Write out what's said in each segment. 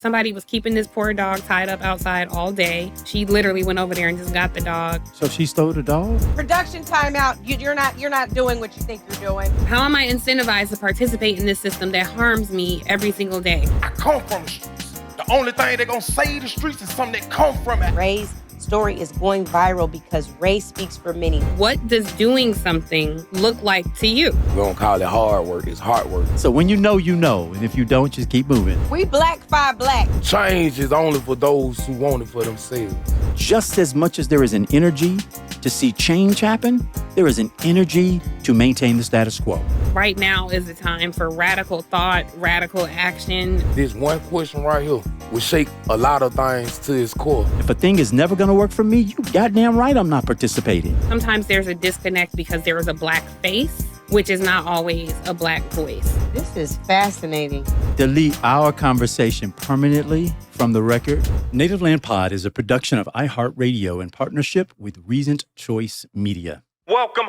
Somebody was keeping this poor dog tied up outside all day. She literally went over there and just got the dog. So she stole the dog? Production timeout. You're not doing what you think you're doing. How am I incentivized to participate in this system that harms me every single day? I come from the streets. The only thing they're gonna say the streets is something that come from it. Ray's story is going viral because Ray speaks for many. What does doing something look like to you? We don't call it hard work, it's hard work. So when you know, and if you don't, just keep moving. We black, five black. Change is only for those who want it for themselves. Just as much as there is an energy to see change happen, there is an energy to maintain the status quo. Right now is the time for radical thought, radical action. This one question right here will shake a lot of things to its core. If a thing is never gonna work for me, you goddamn right I'm not participating. Sometimes there's a disconnect because there is a black face, which is not always a black voice. This is fascinating. Delete our conversation permanently from the record. Native Land Pod is a production of iHeartRadio in partnership with Reasoned Choice Media. Welcome.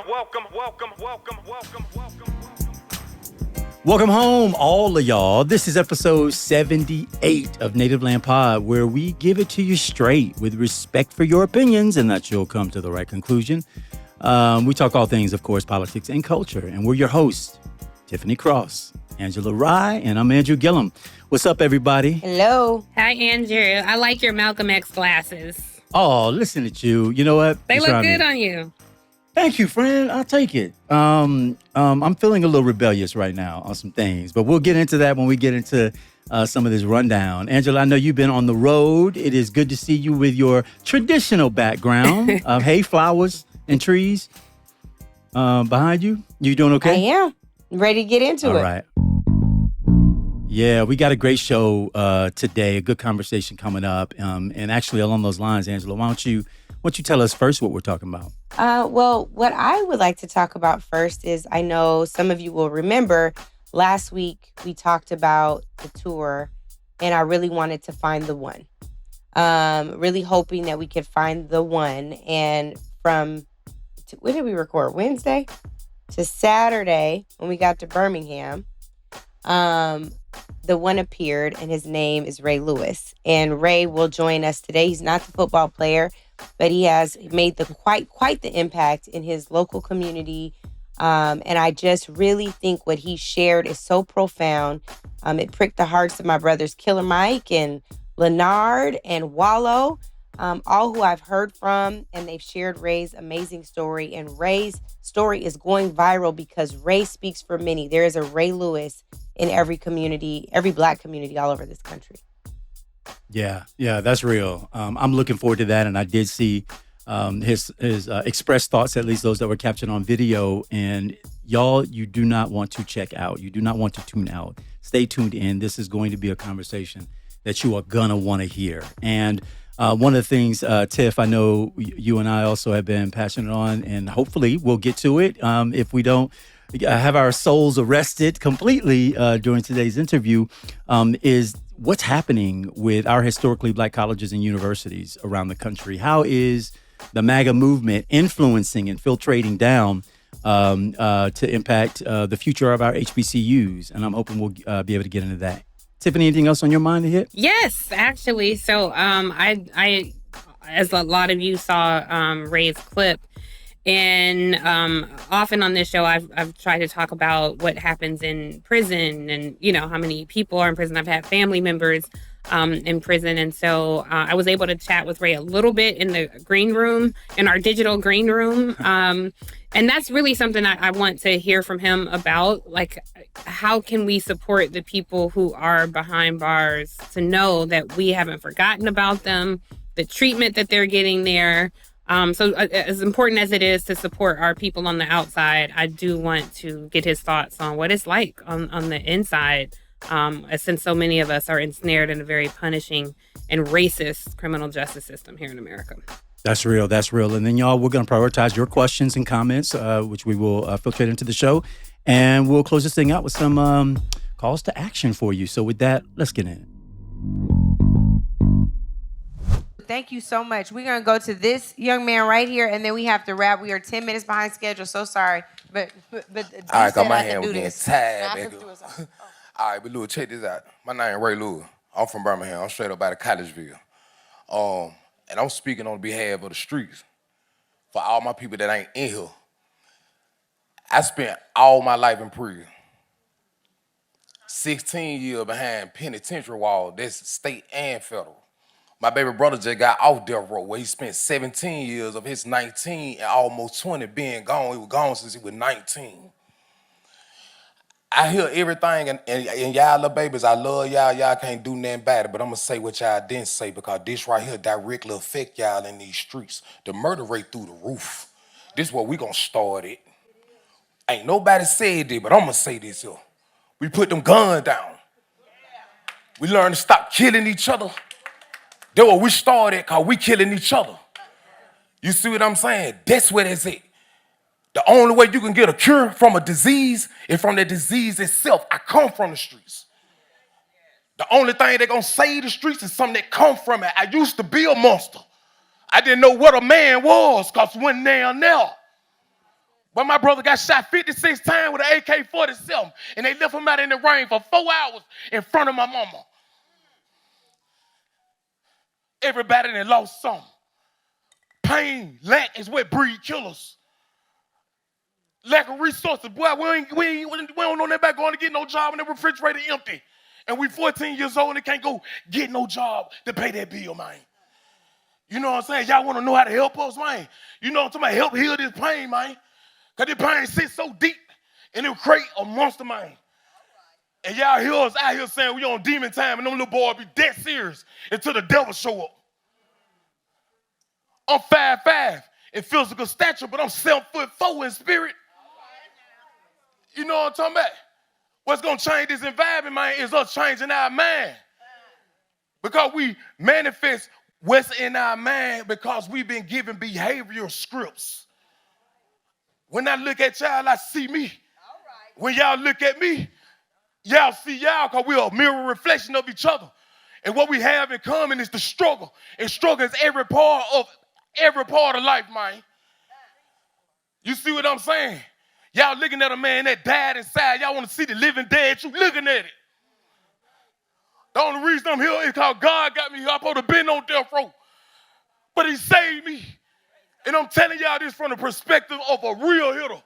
Welcome home, all of y'all. This is episode 78 of Native Land Pod, where we give it to you straight with respect for your opinions and that you'll come to the right conclusion. We talk all things, of course, politics and culture. And we're your hosts, Tiffany Cross, Angela Rye, and I'm Andrew Gillum. What's up, everybody? Hello. Hi, Andrew. I like your Malcolm X glasses. Oh, listen at you. You know what? They look good on you. Thank you, friend. I'll take it. I'm feeling a little rebellious right now on some things, but we'll get into that when we get into some of this rundown. Angela, I know you've been on the road. It is good to see you with your traditional background of hay, flowers, and trees behind you. You doing okay? I am. Ready to get into it. All right. Yeah, we got a great show today, a good conversation coming up. And actually, along those lines, Angela, why don't you tell us first what we're talking about? Well, what I would like to talk about first is, I know some of you will remember last week we talked about the tour, and I really wanted to find the one. Really hoping that we could find the one. And when did we record? Wednesday to Saturday when we got to Birmingham, the one appeared, and his name is Ray Lewis. And Ray will join us today. He's not the football player, but he has made quite the impact in his local community. And I just really think what he shared is so profound. It pricked the hearts of my brothers Killer Mike and Leonard and Wallow, all who I've heard from, and they've shared Ray's amazing story. And Ray's story is going viral because Ray speaks for many. There is a Ray Lewis in every community, every black community all over this country. Yeah, that's real. I'm looking forward to that, and I did see his expressed thoughts, at least those that were captured on video. And y'all, you do not want to check out. You do not want to tune out. Stay tuned in. This is going to be a conversation that you are gonna want to hear. And one of the things, Tiff, I know you and I also have been passionate on, and hopefully we'll get to it. If we don't have our souls arrested completely during today's interview, is what's happening with our historically black colleges and universities around the country. How is the MAGA movement influencing and filtrating down to impact the future of our HBCUs? And I'm hoping we'll be able to get into that. Tiffany, anything else on your mind to hit? Yes, actually. So I as a lot of you saw Ray's clip, and often on this show, I've tried to talk about what happens in prison, and how many people are in prison. I've had family members in prison, and so I was able to chat with Ray a little bit in the green room, in our digital green room, and that's really something I want to hear from him about. Like, how can we support the people who are behind bars to know that we haven't forgotten about them, the treatment that they're getting there. So as important as it is to support our people on the outside, I do want to get his thoughts on what it's like on the inside, since so many of us are ensnared in a very punishing and racist criminal justice system here in America. That's real. And then, y'all, we're going to prioritize your questions and comments, which we will filtrate into the show. And we'll close this thing out with some calls to action for you. So with that, let's get in it. Thank you so much. We're going to go to this young man right here, and then we have to wrap. We are 10 minutes behind schedule. So sorry. But All right, got my hand was getting tired. All right, but Lou, check this out. My name is Ray Lewis. I'm from Birmingham. I'm straight up out of Collegeville. And I'm speaking on behalf of the streets. For all my people that ain't in here, I spent all my life in prison. 16 years behind penitentiary wall. That's state and federal. My baby brother just got off death row where he spent 17 years of his 19 and almost 20 being gone. He was gone since he was 19. I hear everything, and y'all little babies, I love y'all. Y'all can't do nothing about it, but I'm going to say what y'all didn't say because this right here directly affect y'all in these streets. The murder rate through the roof. This is where we going to start it. Ain't nobody said it, but I'm going to say this here. We put them guns down. We learn to stop killing each other. That's where we started because we killing each other. You see what I'm saying? That's where that's it. The only way you can get a cure from a disease is from the disease itself. I come from the streets. The only thing that's going to save the streets is something that come from it. I used to be a monster. I didn't know what a man was because when now. But my brother got shot 56 times with an AK-47 and they left him out in the rain for 4 hours in front of my mama. Everybody that lost some. Pain, lack is what breed killers. Lack of resources. Boy, we don't know that about going to get no job and the refrigerator empty. And we 14 years old and can't go get no job to pay that bill, man. You know what I'm saying? Y'all want to know how to help us, man. You know what I'm talking about? Help heal this pain, man. Because this pain sits so deep and it'll create a monster, man. And y'all hear us out here saying we on demon time and them little boys be dead serious until the devil show up. I'm 5'5" in physical stature, but I'm 7'4" in spirit. You know what I'm talking about? What's going to change this environment, man, is us changing our mind. Because we manifest what's in our mind because we've been given behavioral scripts. When I look at y'all, I see me. When y'all look at me, y'all see y'all because we're a mirror reflection of each other. And what we have in common is the struggle. And struggle is every part of life, man. You see what I'm saying? Y'all looking at a man that died inside. Y'all want to see the living dead. You looking at it. The only reason I'm here is because God got me here. I'm supposed to been on death row. But he saved me. And I'm telling y'all this from the perspective of a real hitter.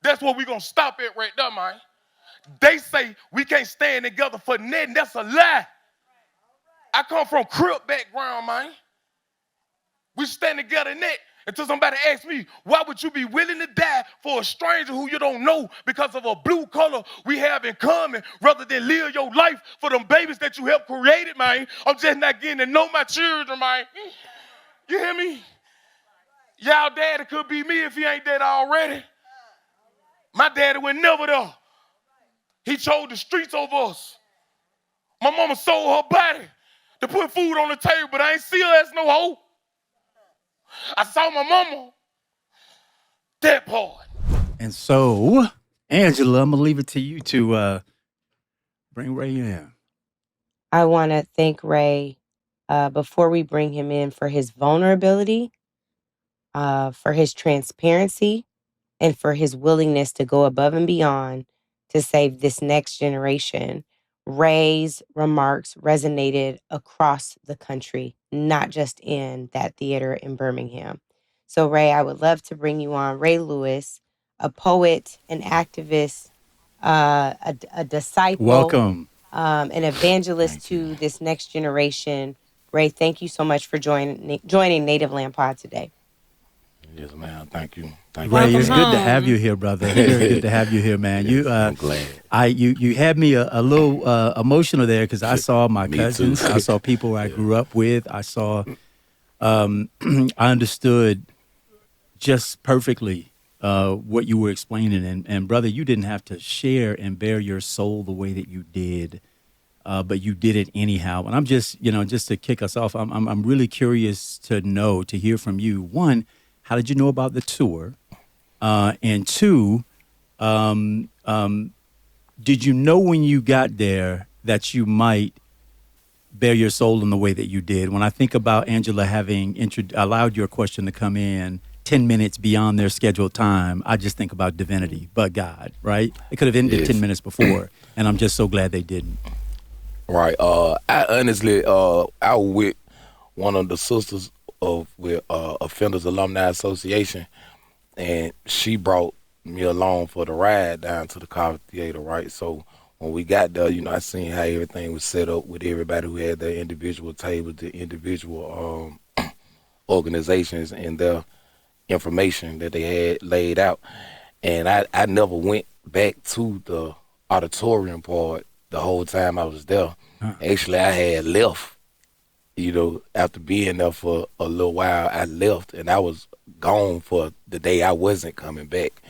That's what we're going to stop at right there, man. They say we can't stand together for nothing. That's a lie. I come from Crip background, man. We stand together in that until somebody asks me, why would you be willing to die for a stranger who you don't know because of a blue color we have in common rather than live your life for them babies that you helped create, man? I'm just not getting to know my children, man. You hear me? Y'all daddy could be me if he ain't dead already. My daddy was never there. He chose the streets over us. My mama sold her body to put food on the table, but I ain't see her as no hoe. I saw my mama. That part. And so, Angela, I'm going to leave it to you to bring Ray in. I want to thank Ray before we bring him in for his vulnerability, for his transparency, and for his willingness to go above and beyond to save this next generation. Ray's remarks resonated across the country, not just in that theater in Birmingham. So, Ray, I would love to bring you on. Ray Lewis, a poet, an activist, a disciple. Welcome. An evangelist to this next generation. Ray, thank you so much for joining Native Land Pod today. Yes, ma'am. Thank you. Thank you. Ray, it's good to have you here, brother. Very good to have you here, man. I'm glad. You had me a little emotional there because I saw my cousins. I saw people I grew up with. I saw, I understood just perfectly what you were explaining. And brother, you didn't have to share and bare your soul the way that you did, but you did it anyhow. And I'm just to kick us off, I'm really curious to hear from you. One, how did you know about the tour? And two, did you know when you got there that you might bare your soul in the way that you did? When I think about Angela having allowed your question to come in 10 minutes beyond their scheduled time, I just think about divinity, but God, right? It could have ended 10 minutes before, and I'm just so glad they didn't. Right. I honestly, I was with one of the sisters with Offenders Alumni Association, and she brought me along for the ride down to the Carver Theater. Right. So when we got there, I seen how everything was set up with everybody who had their individual tables, the individual organizations, and their information that they had laid out. And I never went back to the auditorium part the whole time I was there. Actually, I had left, after being there for a little while. I left, and I was gone for the day I wasn't coming back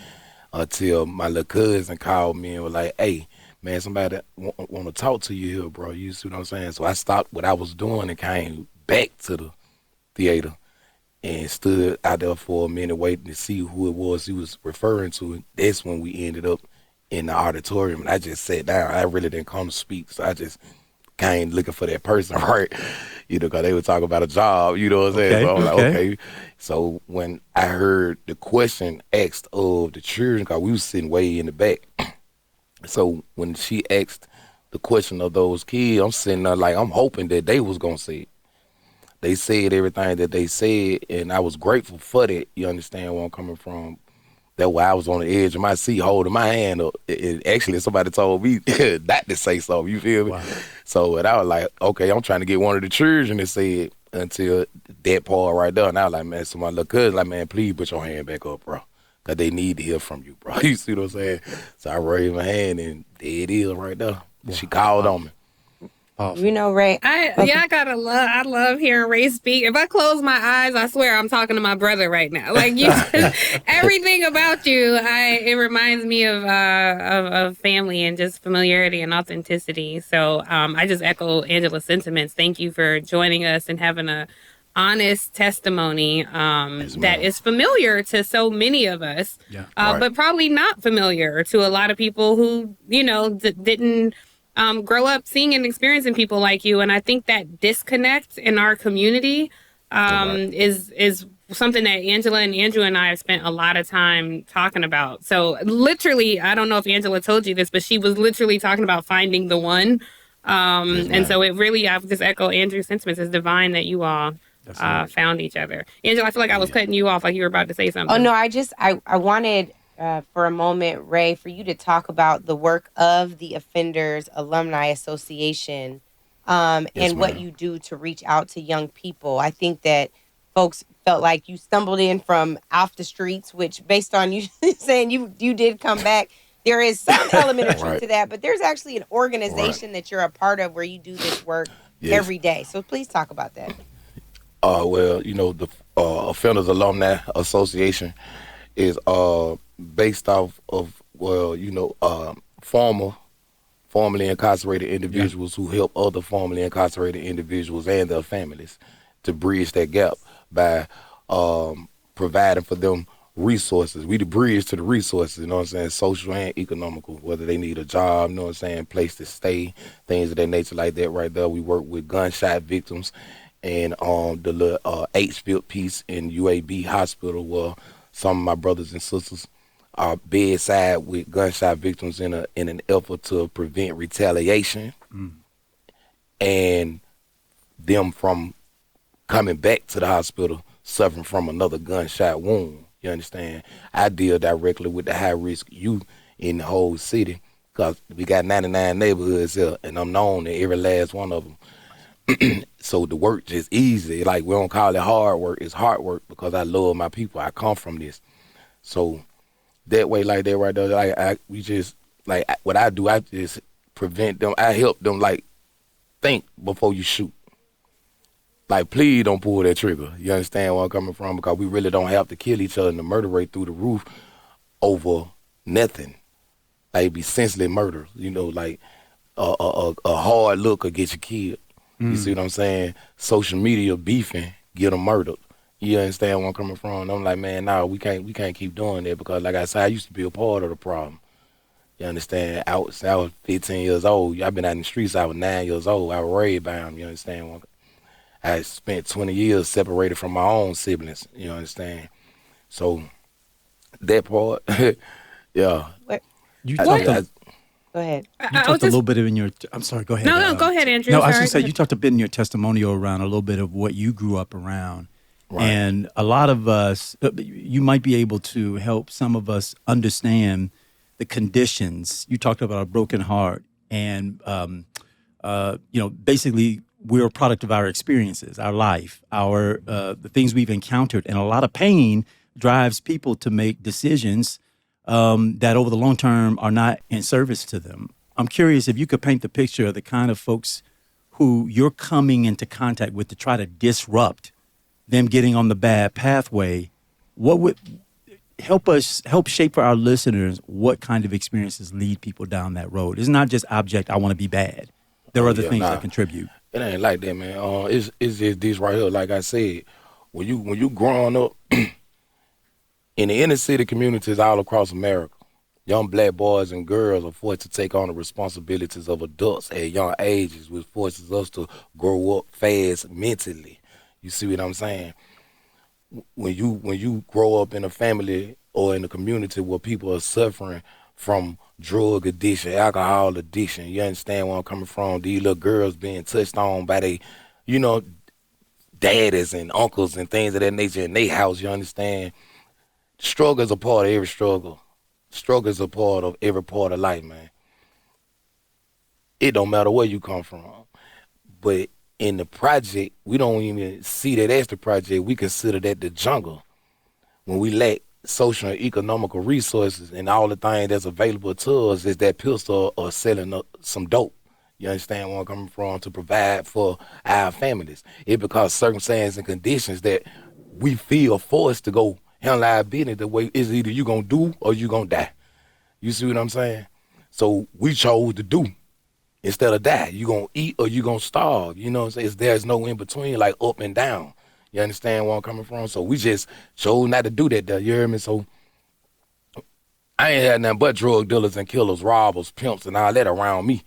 until my little cousin called me and was like, hey, man, somebody want to talk to you here, bro. You see what I'm saying? So I stopped what I was doing and came back to the theater and stood out there for a minute waiting to see who it was he was referring to. And that's when we ended up in the auditorium. And I just sat down. I really didn't come to speak, so I just came looking for that person, right? Because they were talking about a job, you know what I'm saying? So I'm like, okay. So when I heard the question asked of the children, because we was sitting way in the back. So when she asked the question of those kids, I'm sitting there like, I'm hoping that they was going to say it. They said everything that they said, and I was grateful for that. You understand where I'm coming from? That's why I was on the edge of my seat holding my hand up. Actually, somebody told me not to say so, you feel me? Wow. So and I was like, okay, I'm trying to get one of the children to say it until that part right there. And I was like, man, so my little cousin, like, man, please put your hand back up, bro. Because they need to hear from you, bro. You see what I'm saying? So I raised my hand, and there it is right there. Wow. She called on me. Ray. I love hearing Ray speak. If I close my eyes, I swear I'm talking to my brother right now. Like everything about you, it reminds me of family and just familiarity and authenticity. So I just echo Angela's sentiments. Thank you for joining us and having a honest testimony that is familiar to so many of us, but probably not familiar to a lot of people who didn't grow up seeing and experiencing people like you. And I think that disconnect in our community is something that Angela and Andrew and I have spent a lot of time talking about. So literally, I don't know if Angela told you this, but she was literally talking about finding the one. And so it really, I just echo Andrew's sentiments. It's divine that you all found each other. Angela, I feel like I was cutting you off like you were about to say something. Oh, no, I wanted for a moment, Ray, for you to talk about the work of the Offenders Alumni Association and what you do to reach out to young people. I think that folks felt like you stumbled in from off the streets, which based on you saying you did come back, there is some element of truth to that, but there's actually an organization that you're a part of where you do this work every day. So please talk about that. Well, the Offenders Alumni Association is based off of, formerly incarcerated individuals who help other formerly incarcerated individuals and their families to bridge that gap by providing for them resources. We the bridge to the resources, you know what I'm saying, social and economical, whether they need a job, you know what I'm saying, place to stay, things of that nature like that right there. We work with gunshot victims and the little H-Field piece in UAB Hospital where some of my brothers and sisters are bedside with gunshot victims in an effort to prevent retaliation and them from coming back to the hospital suffering from another gunshot wound. You understand? I deal directly with the high-risk youth in the whole city because we got 99 neighborhoods here, and I'm known to every last one of them. So the work just easy. Like, we don't call it hard work. It's hard work because I love my people. I come from this. So that way, like that right there, what I do, I just prevent them. I help them, like, think before you shoot. Like, please don't pull that trigger. You understand where I'm coming from? Because we really don't have to kill each other and the murder rate through the roof over nothing. Like, it'd be senseless murder. Like a hard look could get you killed. You see what I'm saying? Social media beefing, get them murdered. You understand where I'm coming from? And I'm like, man, no, we can't keep doing that because, like I said, I used to be a part of the problem. You understand? I was 15 years old. I've been out in the streets. I was 9 years old. I was raised by them. You understand? I spent 20 years separated from my own siblings. You understand? So that part, yeah. Go ahead. You I was talked a just little bit in your. I'm sorry. Go ahead. no. Go ahead, Andrew. No, I was Sorry. going to Go say ahead. you talked a bit in your testimonial around a little bit of what you grew up around, Right. and a lot of us, you might be able to help some of us understand the conditions. You talked about a broken heart, and basically we're a product of our experiences, our life, our the things we've encountered, and a lot of pain drives people to make decisions that over the long term are not in service to them. I'm curious if you could paint the picture of the kind of folks who you're coming into contact with to try to disrupt them getting on the bad pathway. What would help shape for our listeners what kind of experiences lead people down that road? It's not just object, I want to be bad. There are other things that contribute. It ain't like that, man. It's just this right here. Like I said, when you growing up in the inner city communities all across America, young black boys and girls are forced to take on the responsibilities of adults at young ages, which forces us to grow up fast mentally. You see what I'm saying? When you grow up in a family or in a community where people are suffering from drug addiction, alcohol addiction, you understand where I'm coming from? These little girls being touched on by they, you know, daddies and uncles and things of that nature in their house, you understand? Struggle is a part of every struggle. Struggle is a part of every part of life, man. It don't matter where you come from. But in the project, we don't even see that as the project. We consider that the jungle. When we lack social and economical resources and all the things that's available to us is that pistol or selling some dope. You understand where I'm coming from? To provide for our families. It because circumstances and conditions that we feel forced to go handle our business the way it's either you gonna do or you gonna die. You see what I'm saying? So we chose to do instead of die. You gonna eat or you gonna starve. You know what I'm saying? There's no in between, like up and down. You understand where I'm coming from? So we just chose not to do that though, you hear me? So I ain't had nothing but drug dealers and killers, robbers, pimps, and all that around me.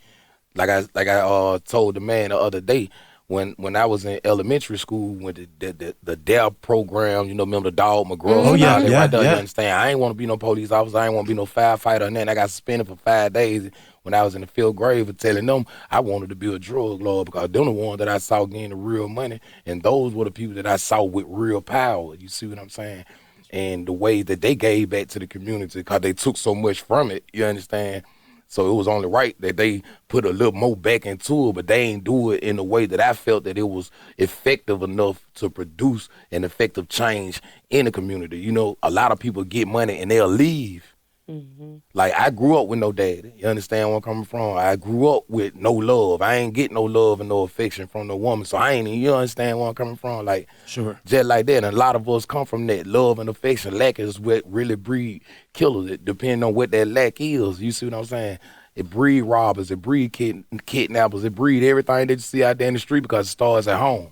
Like I told the man the other day, when I was in elementary school, when the DAP program, you know, remember the dog McGraw? Oh, yeah, and all that yeah, right there, yeah. You understand? I ain't want to be no police officer. I ain't want to be no firefighter. And then I got suspended for 5 days when I was in the 5th grade for telling them I wanted to be a drug lord because they're the ones that I saw getting the real money, and those were the people that I saw with real power. You see what I'm saying? And the way that they gave back to the community because they took so much from it, you understand? So it was only right that they put a little more back into it, but they ain't do it in a way that I felt that it was effective enough to produce an effective change in the community. You know, a lot of people get money and they'll leave. Mm-hmm. Like, I grew up with no daddy. You understand where I'm coming from? I grew up with no love. I ain't get no love and no affection from no woman. So I ain't, you understand where I'm coming from? Like, Sure. just like that. And a lot of us come from that. Love and affection. Lack is what really breed killers. It depending on what that lack is. You see what I'm saying? It breed robbers. It breed kidnappers. It breed everything that you see out there in the street because it starts at home.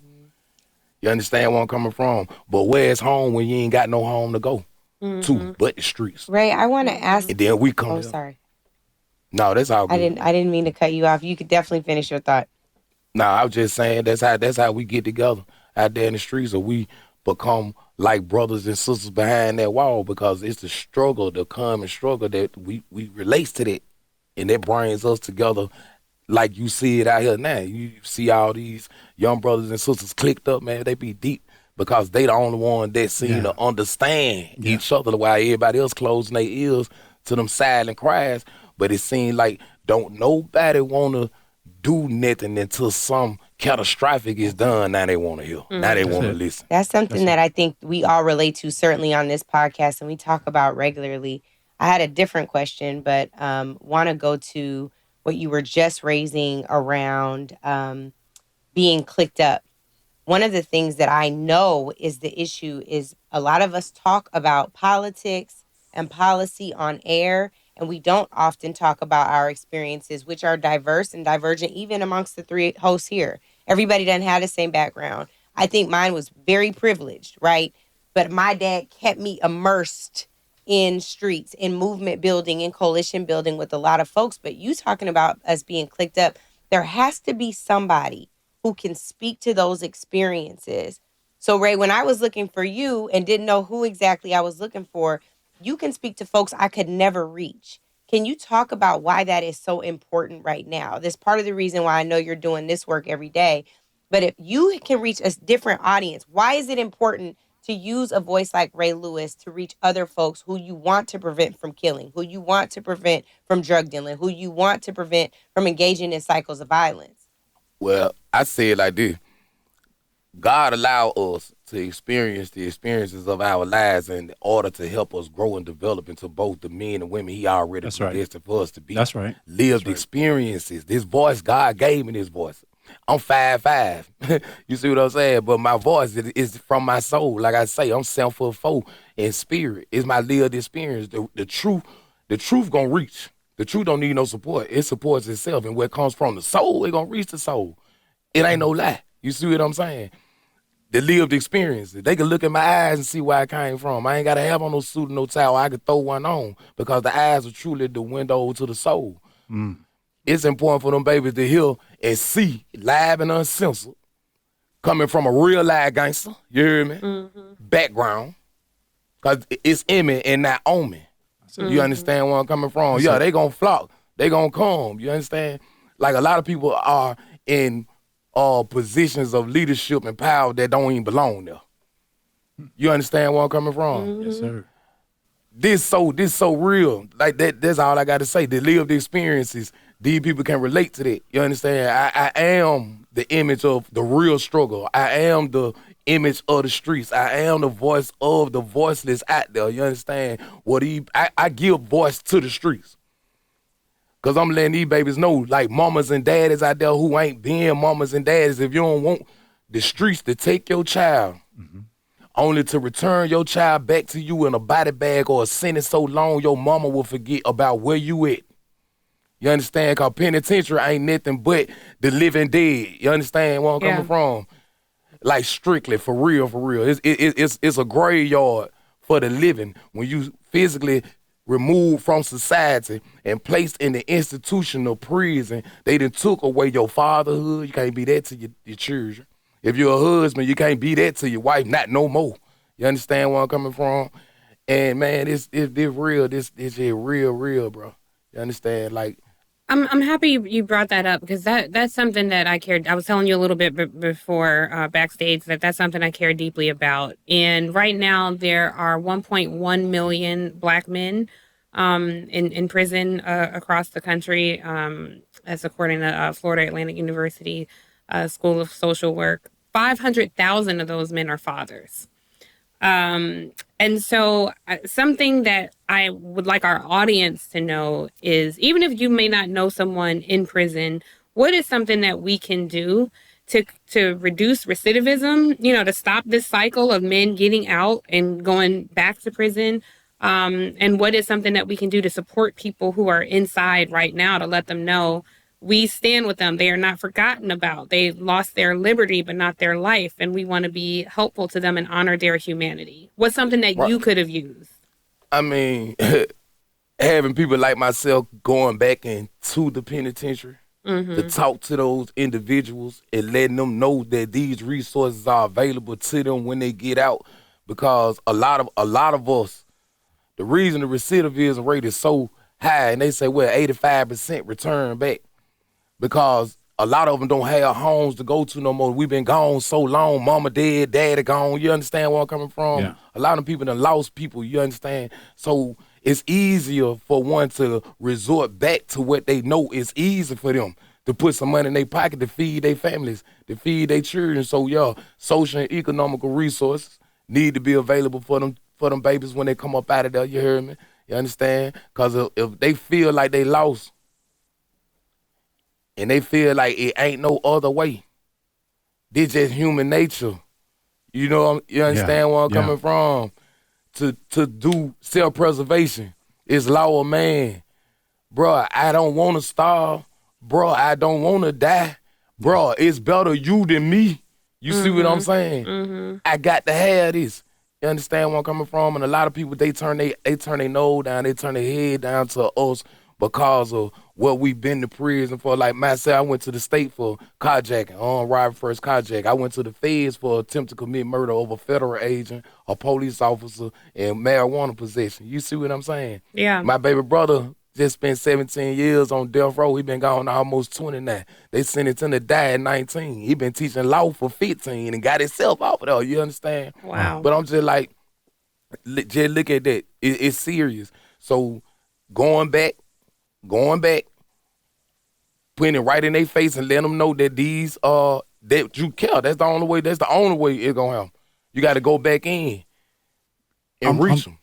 You understand where I'm coming from? But where's home when you ain't got no home to go to but the streets? Ray, I want to ask. And then we come Oh, here. sorry. No, that's all good. I didn't mean to cut you off. You could definitely finish your thought. No, I was just saying that's how we get together out there in the streets, or we become like brothers and sisters behind that wall because it's the struggle, the common struggle that we relate to that, and that brings us together. Like you see it out here now, you see all these young brothers and sisters clicked up, man. They be deep because they the only one that seem to understand each other while everybody else closing their ears to them silent cries. But it seems like don't nobody want to do nothing until some catastrophic is done. Now they want to hear. Now they want to listen. That's something that I think we all relate to, certainly on this podcast, and we talk about regularly. I had a different question, but want to go to what you were just raising around being clicked up. One of the things that I know is the issue is a lot of us talk about politics and policy on air, and we don't often talk about our experiences, which are diverse and divergent, even amongst the three hosts here. Everybody doesn't have the same background. I think mine was very privileged, right? But my dad kept me immersed in streets, in movement building, in coalition building with a lot of folks. But you talking about us being clicked up, there has to be somebody who can speak to those experiences. So, Ray, when I was looking for you and didn't know who exactly I was looking for, you can speak to folks I could never reach. Can you talk about why that is so important right now? That's part of the reason why I know you're doing this work every day. But if you can reach a different audience, why is it important to use a voice like Ray Lewis to reach other folks who you want to prevent from killing, who you want to prevent from drug dealing, who you want to prevent from engaging in cycles of violence? Well, I say it like this. God allowed us to experience the experiences of our lives in order to help us grow and develop into both the men and women he already predestined for us to be. That's right. Lived experiences. This voice, God gave me this voice. I'm 5'5". You see what I'm saying? But my voice is from my soul. Like I say, I'm 7'4" in spirit. It's my lived experience. The truth gonna reach. The truth don't need no support. It supports itself. And where it comes from the soul, it gonna reach the soul. It ain't no lie. You see what I'm saying? The lived experiences. They can look in my eyes and see where I came from. I ain't got to have on no suit or no towel. I could throw one on because the eyes are truly the window to the soul. It's important for them babies to hear and see live and uncensored coming from a real live gangster, you hear me? Background. Because it's Emmy and not Omi. You understand where I'm coming from? Yeah, they gonna flock. They gonna come. You understand? Like a lot of people are in positions of leadership and power that don't even belong there. You understand where I'm coming from? Yes, sir. This so real. Like that's all I gotta say. The lived experiences, these people can relate to that. You understand? I am the image of the real struggle. I am the image of the streets. I am the voice of the voiceless out there. You understand? I give voice to the streets. Cause I'm letting these babies know, like mamas and daddies out there who ain't being mamas and daddies, if you don't want the streets to take your child, only to return your child back to you in a body bag or a sentence so long your mama will forget about where you at. You understand? Cause penitentiary ain't nothing but the living dead. You understand where I'm coming from? Like strictly, for real, for real. It's a graveyard for the living. When you physically removed from society and placed in the institutional prison, they done took away your fatherhood. You can't be that to your children. If you're a husband, you can't be that to your wife, not no more. You understand where I'm coming from? And man, it's real. This is real, bro. You understand? Like, I'm happy you brought that up because that's something that I cared. I was telling you a little bit before backstage that's something I care deeply about. And right now there are 1.1 million Black men in prison across the country, as according to Florida Atlantic University School of Social Work. 500,000 of those men are fathers. And so something that I would like our audience to know is, even if you may not know someone in prison, what is something that we can do to reduce recidivism, to stop this cycle of men getting out and going back to prison? And what is something that we can do to support people who are inside right now to let them know we stand with them. They are not forgotten about. They lost their liberty, but not their life. And we want to be helpful to them and honor their humanity. What's something that you could have used? I mean, having people like myself going back into the penitentiary to talk to those individuals and letting them know that these resources are available to them when they get out. Because a lot of us, the reason the recidivism rate is so high, and they say, 85% return back. Because a lot of them don't have homes to go to no more. We've been gone so long. Mama dead, daddy gone. You understand where I'm coming from? Yeah. A lot of people done lost people. You understand? So it's easier for one to resort back to what they know is easy for them, to put some money in their pocket to feed their families, to feed their children. So, social and economical resources need to be available for them babies when they come up out of there. You hear me? You understand? Because if they feel like they lost, and they feel like it ain't no other way, this just human nature. You understand where I'm coming from? To do self-preservation is law of man. Bruh, I don't want to starve. Bruh, I don't want to die. Bruh, it's better you than me. You see what I'm saying? I got to have this. You understand where I'm coming from? And a lot of people, they turn their nose down, they turn their head down to us because of what we've been to prison for. Like myself, I went to the state for carjacking, robbery first carjack. I went to the feds for attempt to commit murder over a federal agent, a police officer, and marijuana possession. You see what I'm saying? Yeah. My baby brother just spent 17 years on death row. He been gone almost 20 now. They sentenced him to die at 19. He been teaching law for 15 and got himself off of there. You understand? Wow. But I'm just like, just look at that. It's serious. So going back, putting it right in their face and letting them know that these that you care. That's the only way it's gonna happen. You got to go back in and reach them.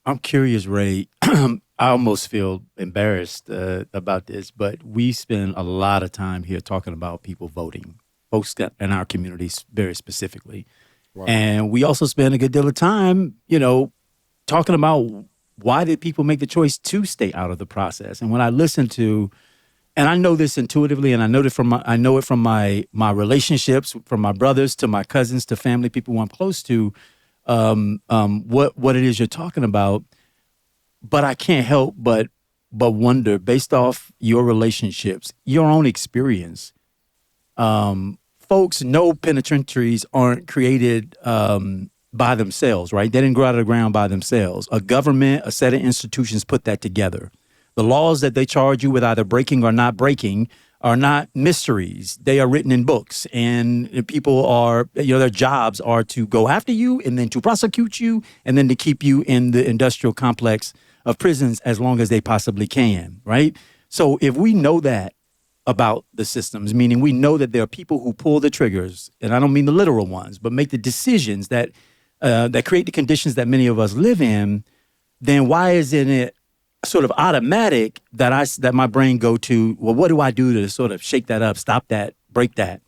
I'm curious, Ray. I almost feel embarrassed about this, but we spend a lot of time here talking about people voting, folks that in our communities very specifically. Right. And we also spend a good deal of time, talking about why did people make the choice to stay out of the process. And when I listen to, and I know this intuitively, and I know it from my relationships, from my brothers to my cousins to family, people who I'm close to, what it is you're talking about. But I can't help but wonder, based off your relationships, your own experience, folks know penitentiaries aren't created by themselves, right? They didn't grow out of the ground by themselves. A government, a set of institutions put that together. The laws that they charge you with either breaking or not breaking are not mysteries. They are written in books, and people are, their jobs are to go after you and then to prosecute you and then to keep you in the industrial complex of prisons as long as they possibly can, right? So if we know that about the systems, meaning we know that there are people who pull the triggers, and I don't mean the literal ones, but make the decisions that create the conditions that many of us live in, then why isn't it sort of automatic that my brain go to, well, what do I do to sort of shake that up, stop that, break that?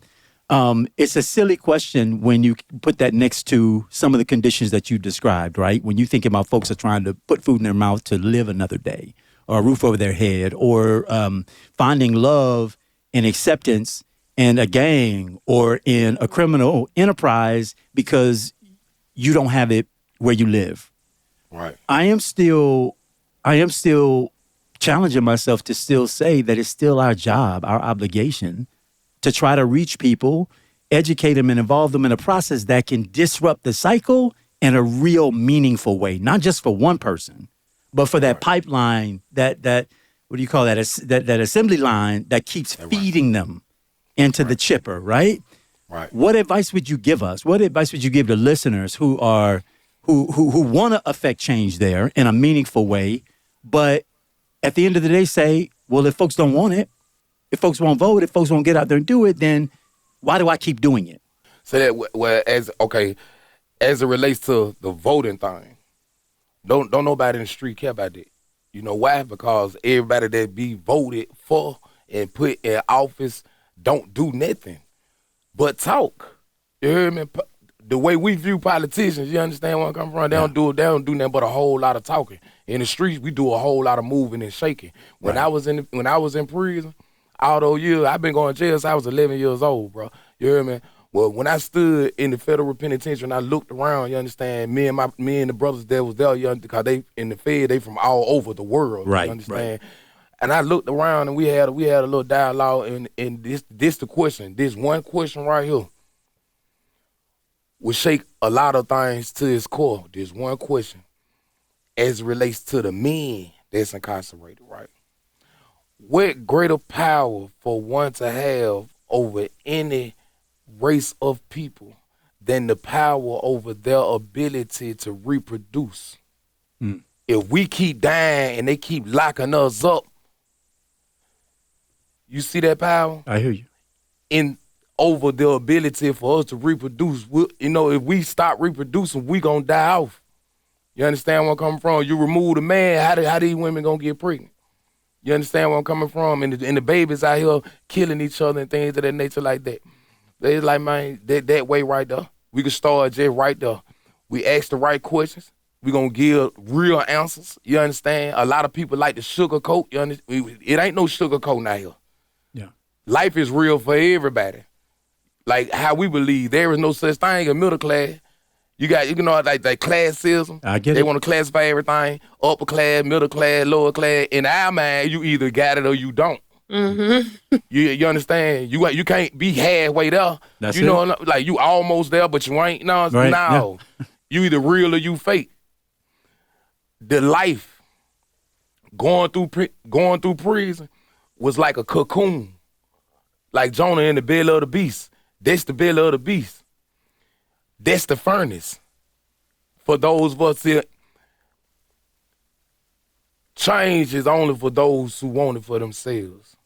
It's a silly question when you put that next to some of the conditions that you described, right? When you think about folks are trying to put food in their mouth to live another day, or a roof over their head, or finding love and acceptance in a gang or in a criminal enterprise because you don't have it where you live. Right. I am still challenging myself to still say that it's still our job, our obligation, to try to reach people, educate them, and involve them in a process that can disrupt the cycle in a real meaningful way, not just for one person, but for that pipeline, that what do you call that? That assembly line that keeps feeding them into the chipper, right? Right. What advice would you give us? What advice would you give to listeners who want to affect change there in a meaningful way, but at the end of the day say, well, if folks don't want it, if folks won't vote, if folks won't get out there and do it, then why do I keep doing it? So that, as it relates to the voting thing, don't nobody in the street care about that. You know why? Because everybody that be voted for and put in office don't do nothing but talk. You hear me? The way we view politicians, you understand where I'm coming from? They don't do nothing but a whole lot of talking. In the streets, we do a whole lot of moving and shaking. When I was in prison, all those years, I've been going to jail since I was 11 years old, bro. You hear me? Well, when I stood in the federal penitentiary and I looked around, you understand, me and the brothers that was there, because they in the Fed, they from all over the world, right, you understand? Right. And I looked around and we had a little dialogue, and this the question, this one question right here would shake a lot of things to its core. This one question, as it relates to the men that's incarcerated, right? What greater power for one to have over any race of people than the power over their ability to reproduce? If we keep dying and they keep locking us up, you see that power? I hear you. In over the ability for us to reproduce. If we stop reproducing, we gonna die off. You understand where I'm coming from? You remove the man, how these women gonna get pregnant? You understand where I'm coming from? And the babies out here killing each other and things of that nature like that. They like, man, that way right there. We can start just right there. We ask the right questions. We gonna give real answers. You understand? A lot of people like to sugarcoat. You understand? It ain't no sugarcoating out here. Yeah. Life is real for everybody. Like how we believe there is no such thing as middle class. You got, like classism. I get it. They want to classify everything, upper class, middle class, lower class. In our mind, you either got it or you don't. Mm-hmm. You understand? You can't be halfway there. That's it. Like you almost there, but you ain't. No, right. No. Yeah. You either real or you fake. The life going through prison was like a cocoon, like Jonah in the belly of the beast. That's the belly of the beast. That's the furnace. For those of us here, change is only for those who want it for themselves.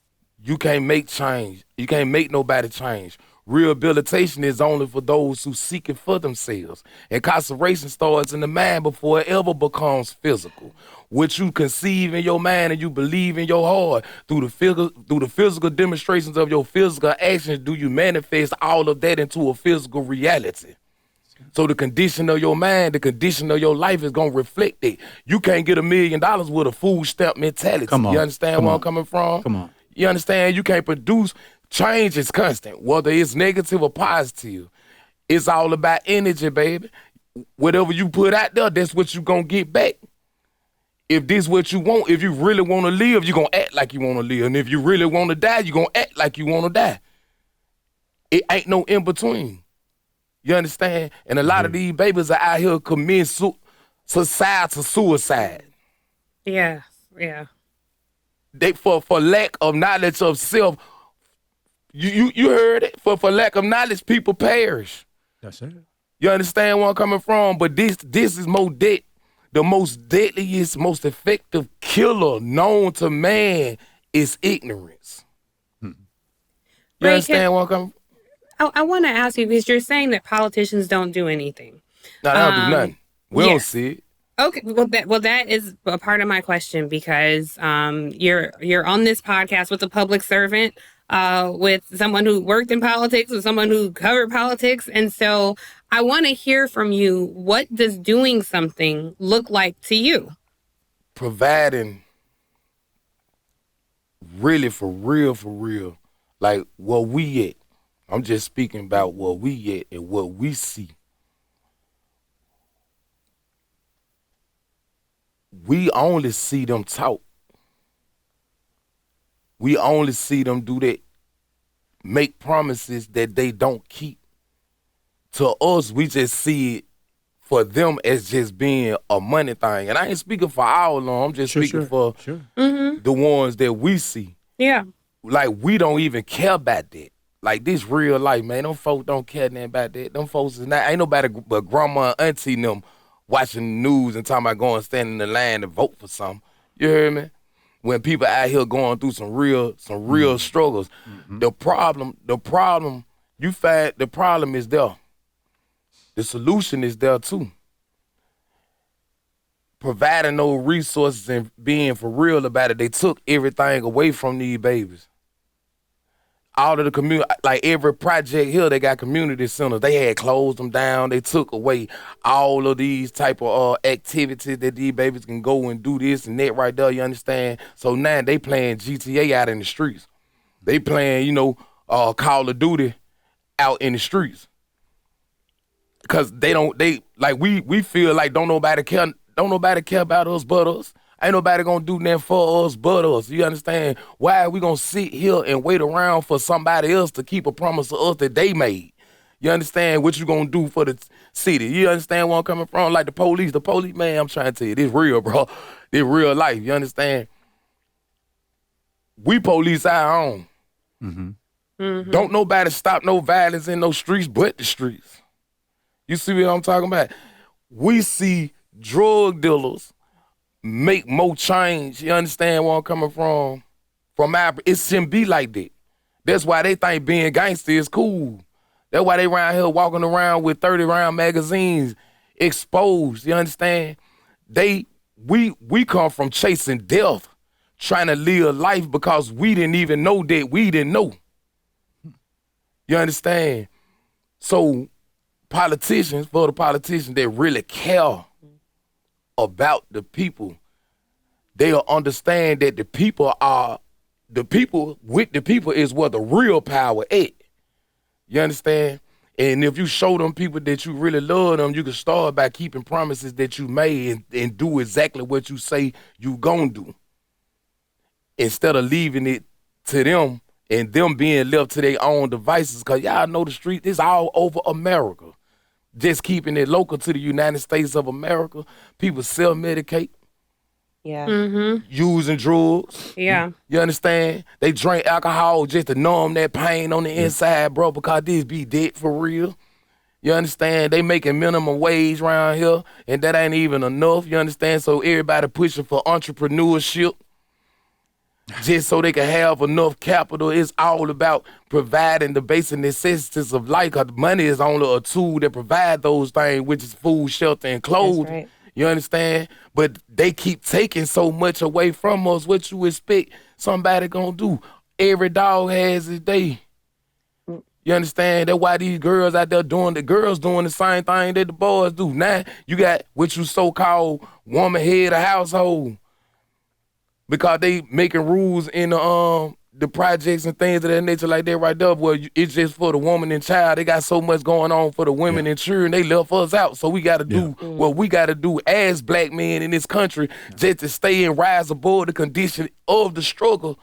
You can't make change. You can't make nobody change. Rehabilitation is only for those who seek it for themselves. Incarceration starts in the mind before it ever becomes physical. What you conceive in your mind and you believe in your heart, through the physical demonstrations of your physical actions, do you manifest all of that into a physical reality. So the condition of your mind, the condition of your life is going to reflect it. You can't get $1 million with a food stamp mentality. Come on. You understand where I'm coming from? Come on. You understand? You can't produce. Change is constant, whether it's negative or positive. It's all about energy, baby. Whatever you put out there, that's what you're going to get back. If this what you want, if you really want to live, you're going to act like you want to live. And if you really want to die, you're going to act like you want to die. It ain't no in between. You understand? And a lot of these babies are out here committing societal suicide. Yeah. They for lack of knowledge of self. You heard it. For lack of knowledge, people perish. That's it. You understand where I'm coming from? But this is the most deadliest, most effective killer known to man is ignorance. You Ray, understand where I'm coming from? I want to ask you, because you're saying that politicians don't do anything. No, they don't do nothing. We don't see it. Okay, well, that is a part of my question, because you're on this podcast with a public servant, with someone who worked in politics, with someone who covered politics, and so I want to hear from you. What does doing something look like to you? Providing, really for real, like where we at. I'm just speaking about where we at and what we see. We only see them talk. We only see them do that, make promises that they don't keep. To us, we just see it for them as just being a money thing. And I ain't speaking for all of them. I'm just speaking for the ones that we see. Yeah. Like, we don't even care about that. Like, this real life, man. Them folks don't care nothing about that. Them folks is not, ain't nobody but grandma and auntie and them watching the news and talking about going stand in the line to vote for something. You hear me? When people out here going through some real struggles. The problem you find, the problem is there. The solution is there too. Providing those resources and being for real about it, they took everything away from these babies. All of the community, like every project here, they got community centers. They had closed them down. They took away all of these type of activities that these babies can go and do this and that right there, you understand? So now they playing GTA out in the streets. They playing, Call of Duty out in the streets. Cause we feel like don't nobody care about us but us. Ain't nobody gonna do nothing for us but us. You understand? Why are we gonna sit here and wait around for somebody else to keep a promise to us that they made? You understand what you gonna do for the city? You understand where I'm coming from? Like the police, man, I'm trying to tell you, this real, bro. This real life, you understand? We police our own. Don't nobody stop no violence in those streets but the streets. You see what I'm talking about? We see drug dealers make more change. You understand where I'm coming from? It shouldn't be like that. That's why they think being gangster is cool. That's why they around here walking around with 30-round magazines exposed. You understand? We come from chasing death, trying to live life because we didn't even know that we didn't know. You understand? So for the politicians that really care about the people, they'll understand that the people with the people is where the real power at. You understand? And if you show them people that you really love them, you can start by keeping promises that you made and do exactly what you say you gonna do. Instead of leaving it to them and them being left to their own devices, because y'all know the street is all over America. Just keeping it local to the United States of America, people self-medicate. Yeah. using drugs. Yeah. You understand? They drink alcohol just to numb that pain on the inside, bro, because this be dead for real. You understand? They making minimum wage around here, and that ain't even enough. You understand? So everybody pushing for entrepreneurship just so they can have enough capital. It's all about providing the basic necessities of life, because money is only a tool that provide those things, which is food, shelter, and clothing. That's right. You understand? But they keep taking so much away from us. What you expect somebody gonna do? Every dog has his day. You understand? That's why these girls out there doing the same thing that the boys do. Now you got what you so-called woman head of household, because they making rules in the projects and things of that nature like that right there. Well, it's just for the woman and child. They got so much going on for the women and children. They left us out. So we got to do what we got to do as black men in this country just to stay and rise above the condition of the struggle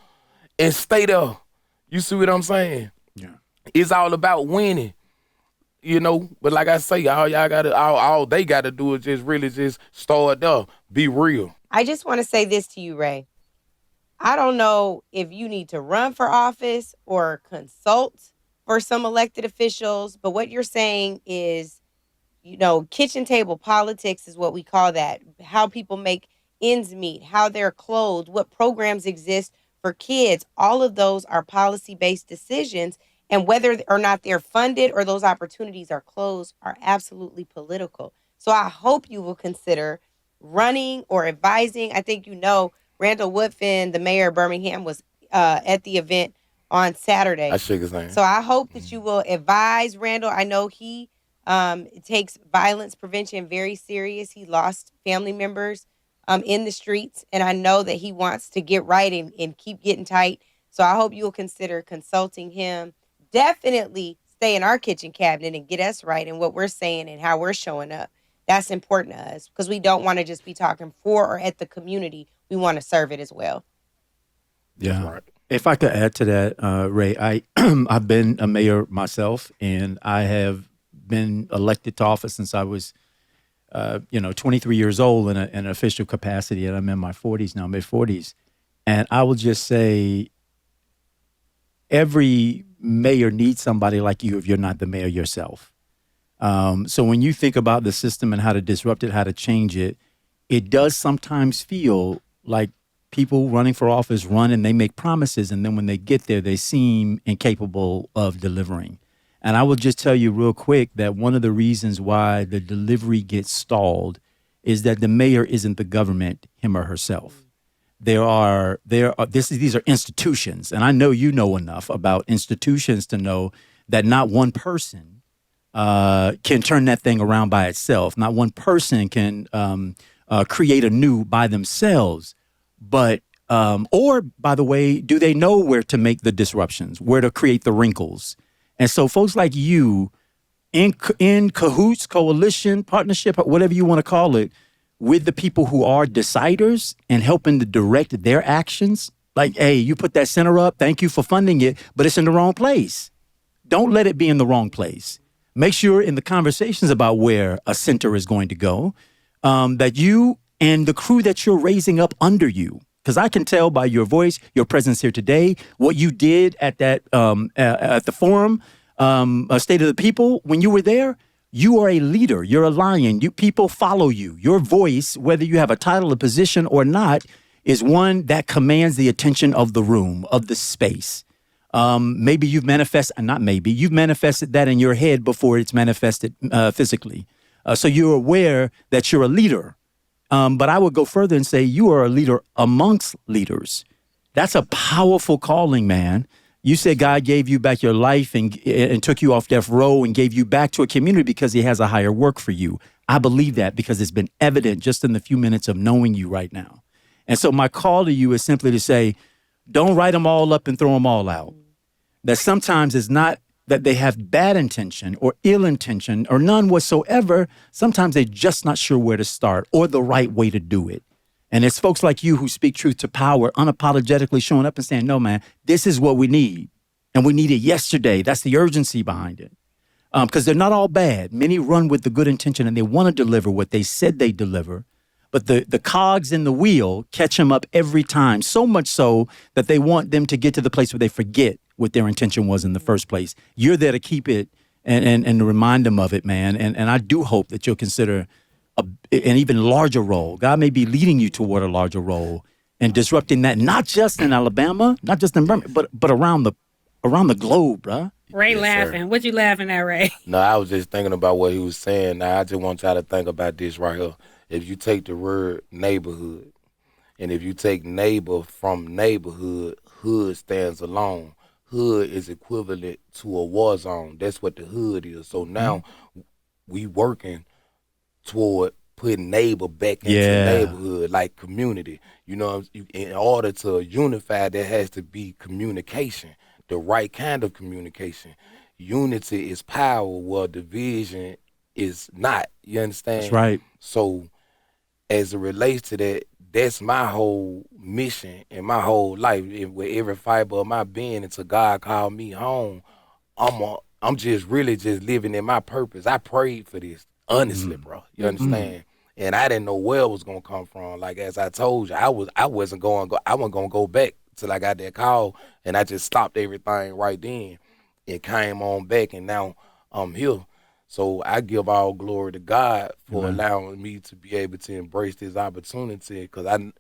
and stay there. You see what I'm saying? Yeah. It's all about winning. You know, but like I say, all they gotta do is just really just start there. Be real. I just want to say this to you, Ray. I don't know if you need to run for office or consult for some elected officials, but what you're saying is, you know, kitchen table politics is what we call that. How people make ends meet, how they're clothed, what programs exist for kids. All of those are policy-based decisions. And whether or not they're funded or those opportunities are closed are absolutely political. So I hope you will consider running or advising. I think you know Randall Woodfin, the mayor of Birmingham, was at the event on Saturday. I shook his hand. So I hope that you will advise Randall. I know he takes violence prevention very serious. He lost family members in the streets, and I know that he wants to get right and keep getting tight. So I hope you will consider consulting him. Definitely stay in our kitchen cabinet and get us right in what we're saying and how we're showing up. That's important to us because we don't want to just be talking for or at the community. We want to serve it as well. Yeah. Right. If I could add to that, Ray, I've been a mayor myself, and I have been elected to office since I was, 23 years old in an official capacity, and I'm in my 40s now, mid 40s. And I will just say, every mayor needs somebody like you if you're not the mayor yourself. So when you think about the system and how to disrupt it, how to change it, it does sometimes feel like people running for office run and they make promises, and then when they get there, they seem incapable of delivering. And I will just tell you real quick that one of the reasons why the delivery gets stalled is that the mayor isn't the government, him or herself. These are institutions, and I know you know enough about institutions to know that not one person can turn that thing around by itself. Not one person can create anew by themselves. But or by the way, do they know where to make the disruptions, where to create the wrinkles? And so, folks like you, in cahoots, coalition, partnership, whatever you want to call it, with the people who are deciders and helping to direct their actions. Like, hey, you put that center up, thank you for funding it, but it's in the wrong place. Don't let it be in the wrong place. Make sure in the conversations about where a center is going to go, that you and the crew that you're raising up under you, because I can tell by your voice, your presence here today, what you did at that at the forum, State of the People, when you were there. You are a leader. You're a lion. People follow you. Your voice, whether you have a title, a position or not, is one that commands the attention of the room, of the space. Maybe you've manifested that in your head before it's manifested physically. So you're aware that you're a leader. But I would go further and say you are a leader amongst leaders. That's a powerful calling, man. You said God gave you back your life and took you off death row and gave you back to a community because he has a higher work for you. I believe that because it's been evident just in the few minutes of knowing you right now. And so my call to you is simply to say, don't write them all up and throw them all out. That sometimes it's not that they have bad intention or ill intention or none whatsoever. Sometimes they're just not sure where to start or the right way to do it. And it's folks like you who speak truth to power, unapologetically showing up and saying, no, man, this is what we need. And we need it yesterday. That's the urgency behind it. Because they're not all bad. Many run with the good intention and they want to deliver what they said they deliver. but the cogs in the wheel catch them up every time, so much so that they want them to get to the place where they forget what their intention was in the first place. You're there to keep it and to remind them of it, man. And I do hope that you'll consider an even larger role. God may be leading you toward a larger role and disrupting that, not just in Alabama, not just in Birmingham, but around the globe, bruh. Ray Yes, laughing. sir. What you laughing at, Ray? No, I was just thinking about what he was saying. Now, I just want y'all to think about this right here. If you take the word neighborhood, and if you take neighbor from neighborhood, hood stands alone. Hood is equivalent to a war zone. That's what the hood is. So now we working toward putting neighbor back into neighborhood, like community. You know, in order to unify, there has to be communication, the right kind of communication. Unity is power, while division is not. You understand? That's right. So as it relates to that, that's my whole mission and my whole life. With every fiber of my being, until God called me home, I'm just really just living in my purpose. I prayed for this, honestly, bro. You understand? And I didn't know where it was gonna come from. Like, as I told you, I wasn't gonna go back till I got that call, and I just stopped everything right then and came on back, and now I'm here. So I give all glory to God for allowing me to be able to embrace this opportunity, because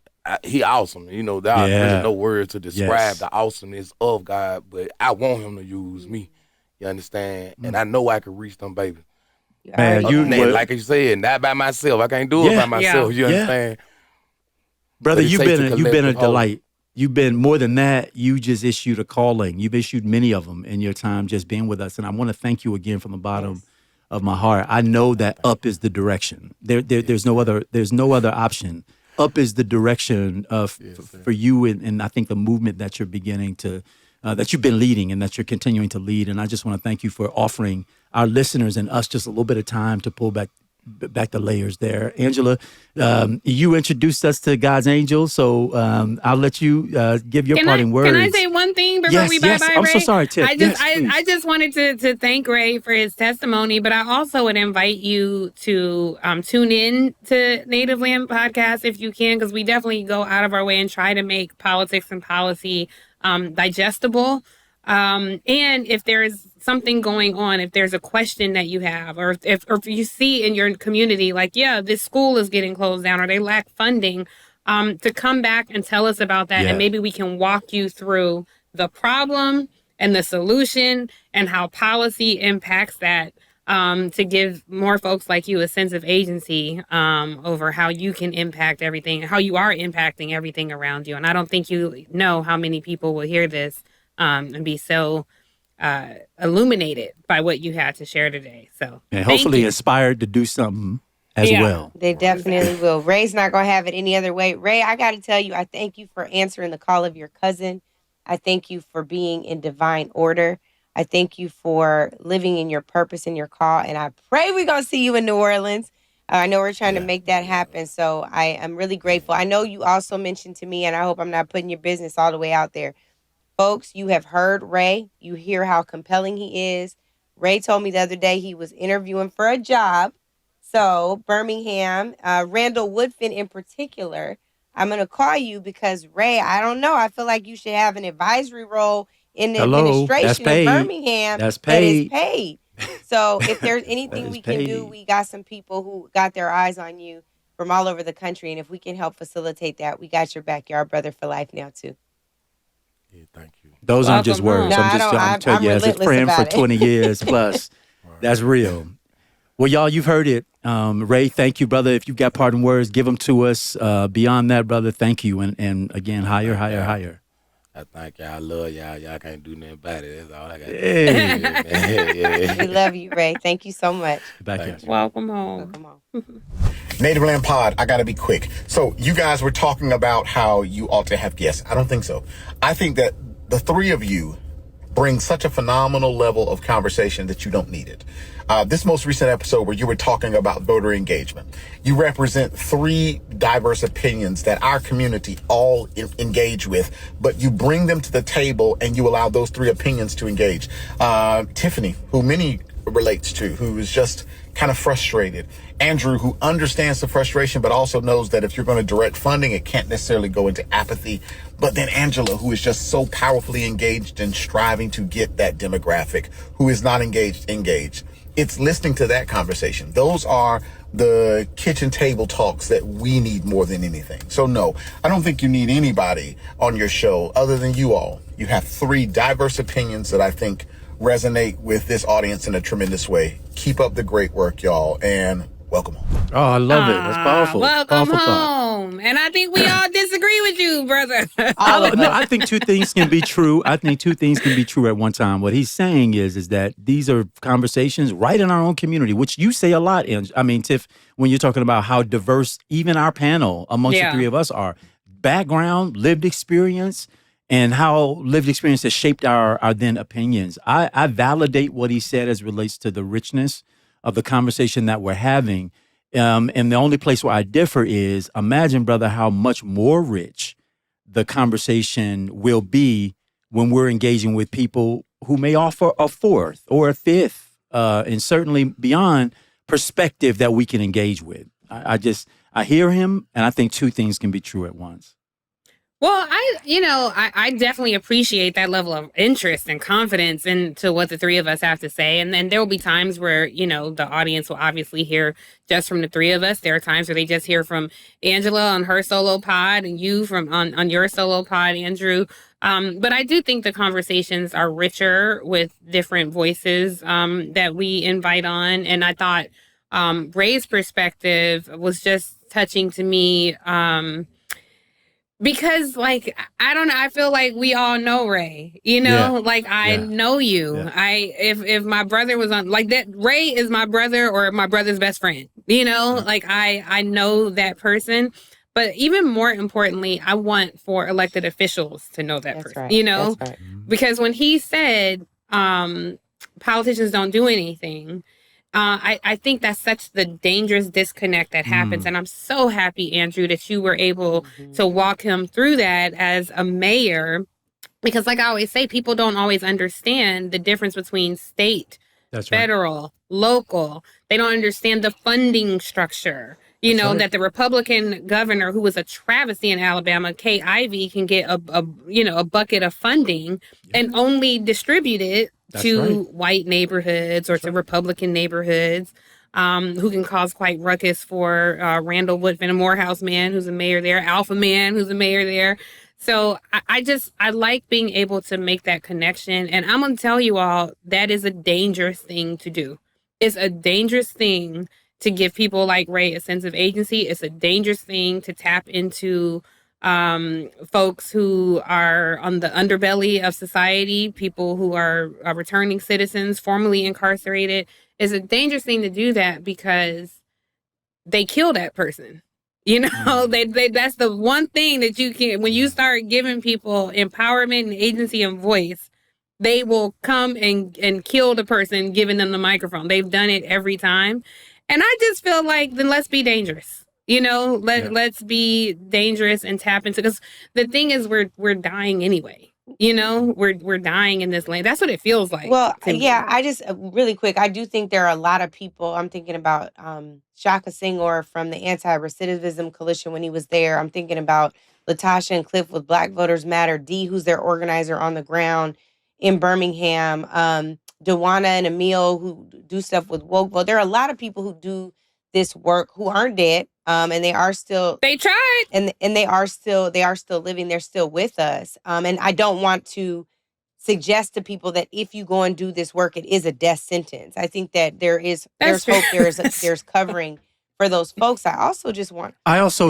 he awesome. You know, there are really no words to describe the awesomeness of God, but I want him to use me. You understand? And I know I can reach them babies. Man, Like you said, not by myself. I can't do it by myself. You understand? Brother, But it you've takes a been a collective whole. delight. You've been more than that. You just issued a calling. You've issued many of them in your time just being with us, and I want to thank you again from the bottom of my heart. I know that up is the direction. There's no other option. Up is the direction for you, and I think the movement that you're beginning to that you've been leading and that you're continuing to lead. And I just want to thank you for offering our listeners and us just a little bit of time to pull back the layers there. Angela, you introduced us to God's angel, so I'll let you give your parting words. Can I say one thing before we bye-bye, Ray? I'm so sorry, Tiff. I just wanted to thank Ray for his testimony, but I also would invite you to tune in to Native Land Podcast if you can, because we definitely go out of our way and try to make politics and policy digestible. And if there is something going on, if there's a question that you have, or if you see in your community, like, this school is getting closed down or they lack funding, to come back and tell us about that. And maybe we can walk you through the problem and the solution and how policy impacts that, to give more folks like you a sense of agency over how you can impact everything, how you are impacting everything around you. And I don't think you know how many people will hear this and be so illuminated by what you had to share today. So, and hopefully inspired to do something as well. They definitely will. Ray's not going to have it any other way. Ray, I got to tell you, I thank you for answering the call of your cousin. I thank you for being in divine order. I thank you for living in your purpose and your call. And I pray we're going to see you in New Orleans. I know we're trying to make that happen. So I am really grateful. I know you also mentioned to me, and I hope I'm not putting your business all the way out there. Folks, you have heard Ray. You hear how compelling he is. Ray told me the other day he was interviewing for a job. So Birmingham, Randall Woodfin in particular, I'm going to call you because, Ray, I don't know. I feel like you should have an advisory role in the administration in Birmingham that is paid. So if there's anything we can do, we got some people who got their eyes on you from all over the country. And if we can help facilitate that, we got your backyard brother for life now, too. Yeah, thank you. Those aren't just words. No, I'm telling you, as a friend for 20 years plus, that's real. Well, y'all, you've heard it. Ray, thank you, brother. If you've got parting words, give them to us. Beyond that, brother, thank you. And again, higher. I thank y'all. I love y'all. Y'all can't do nothing about it. That's all I got to Hey. We love you, Ray. Thank you so much. Back here. Welcome home. Welcome home. Native Land Pod, I got to be quick. So you guys were talking about how you ought to have guests. I don't think so. I think that the three of you bring such a phenomenal level of conversation that you don't need it. This most recent episode where you were talking about voter engagement, you represent three diverse opinions that our community all engage with, but you bring them to the table and you allow those three opinions to engage. Tiffany, who many relates to, who is just kind of frustrated. Andrew, who understands the frustration, but also knows that if you're going to direct funding, it can't necessarily go into apathy. But then Angela, who is just so powerfully engaged in striving to get that demographic, who is not engaged. It's listening to that conversation. Those are the kitchen table talks that we need more than anything. So no, I don't think you need anybody on your show other than you all. You have 3 diverse opinions that I think resonate with this audience in a tremendous way. Keep up the great work, y'all, and welcome home. Oh, I love it. That's powerful. Welcome Powerful thought. home. And I think we all disagree with you, brother. I think 2 things can be true. I think 2 things can be true at one time. What he's saying is that these are conversations right in our own community, which you say a lot. I mean, Tiff, when you're talking about how diverse even our panel amongst the 3 of us are, background, lived experience, and how lived experience has shaped our then opinions. I validate what he said as it relates to the richness of the conversation that we're having. And the only place where I differ is, imagine, brother, how much more rich the conversation will be when we're engaging with people who may offer a 4th or a 5th, and certainly beyond perspective that we can engage with. I hear him, and I think 2 things can be true at once. Well, I definitely appreciate that level of interest and confidence into what the 3 of us have to say. And then there will be times where, the audience will obviously hear just from the 3 of us. There are times where they just hear from Angela on her solo pod and you on your solo pod, Andrew. But I do think the conversations are richer with different voices that we invite on. And I thought Ray's perspective was just touching to me. Because, I don't know, I feel like we all know Ray, I know you. Yeah. If my brother was on, that, Ray is my brother or my brother's best friend, I know that person. But even more importantly, I want for elected officials to know that person, right. That's right. Because when he said politicians don't do anything, I think that's such the dangerous disconnect that happens. And I'm so happy, Andrew, that you were able to walk him through that as a mayor. Because like I always say, people don't always understand the difference between state, federal, local. They don't understand the funding structure. That the Republican governor, who was a travesty in Alabama, Kay Ivey, can get a bucket of funding and only distribute it to white neighborhoods or to Republican neighborhoods, who can cause quite ruckus for Randall Woodfin, a Morehouse man who's a mayor there, Alpha man who's a mayor there. So I like being able to make that connection. And I'm going to tell you all, that is a dangerous thing to do. It's a dangerous thing to give people like Ray a sense of agency. It's a dangerous thing to tap into folks who are on the underbelly of society, people who are returning citizens, formerly incarcerated. It's a dangerous thing to do that because they kill that person. They that's the one thing that you can, when you start giving people empowerment and agency and voice, they will come and kill the person giving them the microphone. They've done it every time. And I just feel like, then let's be dangerous. Let's be dangerous and tap into, because the thing is, we're dying anyway. We're dying in this lane. That's what it feels like. Well, yeah, I just really quick, I do think there are a lot of people. I'm thinking about Shaka Senghor from the Anti-Recidivism Coalition when he was there. I'm thinking about Latasha and Cliff with Black Voters Matter, Dee, who's their organizer on the ground in Birmingham, Dewana and Emil, who do stuff with Woke Vote. There are a lot of people who do this work who aren't dead, and they are still. They tried, and they are still living. They're still with us, and I don't want to suggest to people that if you go and do this work, it is a death sentence. I think that there's hope. There's covering for those folks. I also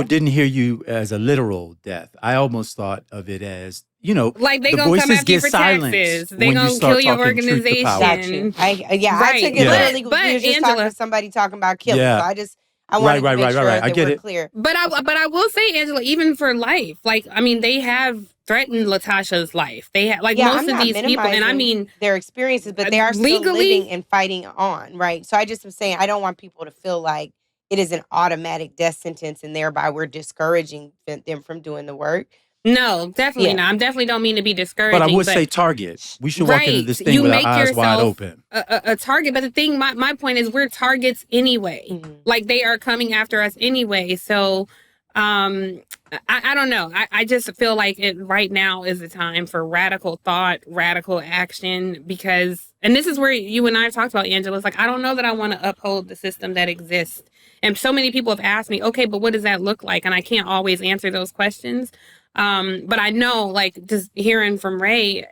didn't hear you as a literal death. I almost thought of it as, like they the gonna come voices after you get for taxes. They when you gonna start kill your talking truth to organization. power. Got you. I took it literally. We were just talking to somebody talking about killing. Yeah. So I wanted to make sure that I get we're it. clear. But I will say, Angela, even for life, they have threatened Latasha's life. They have, most of these people, and I mean their experiences, but they are still legally living and fighting on, right? So I just am saying, I don't want people to feel like it is an automatic death sentence and thereby we're discouraging them from doing the work. No, definitely Yeah. not. I definitely don't mean to be discouraging. But I would say target. We should walk into Right. this thing You with our make eyes wide yourself open. a target. But the thing, my point is we're targets anyway. Mhm. Like they are coming after us anyway. So I don't know. I just feel like it right now is the time for radical thought, radical action, because, and this is where you and I have talked about, Angela, it's like, I don't know that I want to uphold the system that exists. And so many people have asked me, okay, but what does that look like? And I can't always answer those questions. But I know, like, just hearing from Ray,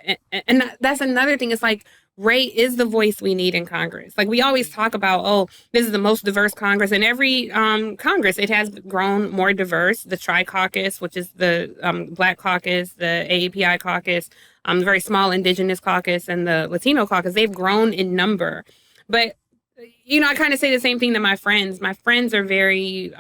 and that's another thing. It's like, Ray is the voice we need in Congress. Like, we always talk about, oh, this is the most diverse Congress. And every Congress, it has grown more diverse. The Tri-Caucus, which is the Black Caucus, the AAPI Caucus, the very small Indigenous Caucus, and the Latino Caucus, they've grown in number. But, you know, I kind of say the same thing to my friends. My friends are very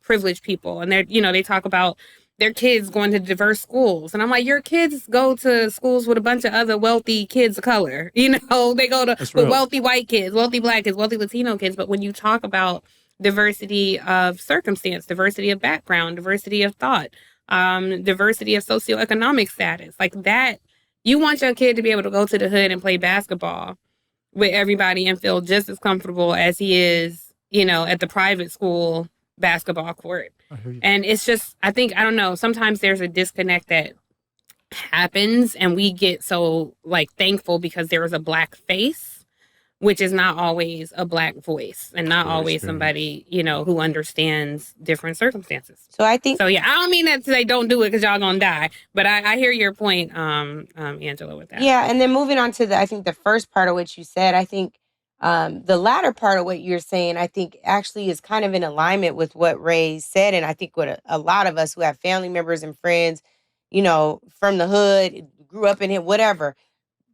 privileged people. And they're, you know, they talk about their kids going to diverse schools. And I'm like, your kids go to schools with a bunch of other wealthy kids of color. You know, they go to with wealthy white kids, wealthy Black kids, wealthy Latino kids. But when you talk about diversity of circumstance, diversity of background, diversity of thought, diversity of socioeconomic status, like that, you want your kid to be able to go to the hood and play basketball with everybody and feel just as comfortable as he is, you know, at the private school basketball court. And it's just, I think, I don't know, sometimes there's a disconnect that happens and we get so like thankful because there is a Black face, which is not always a Black voice and not always somebody, you know, who understands different circumstances. So I think, so yeah, I don't mean that to say don't do it because y'all gonna die, but I hear your point, Angela, with that. yeah. And then moving on to I think the first part of what you said, I think the latter part of what you're saying, I think actually is kind of in alignment with what Ray said. And I think what a lot of us who have family members and friends, you know, from the hood, grew up in it, whatever,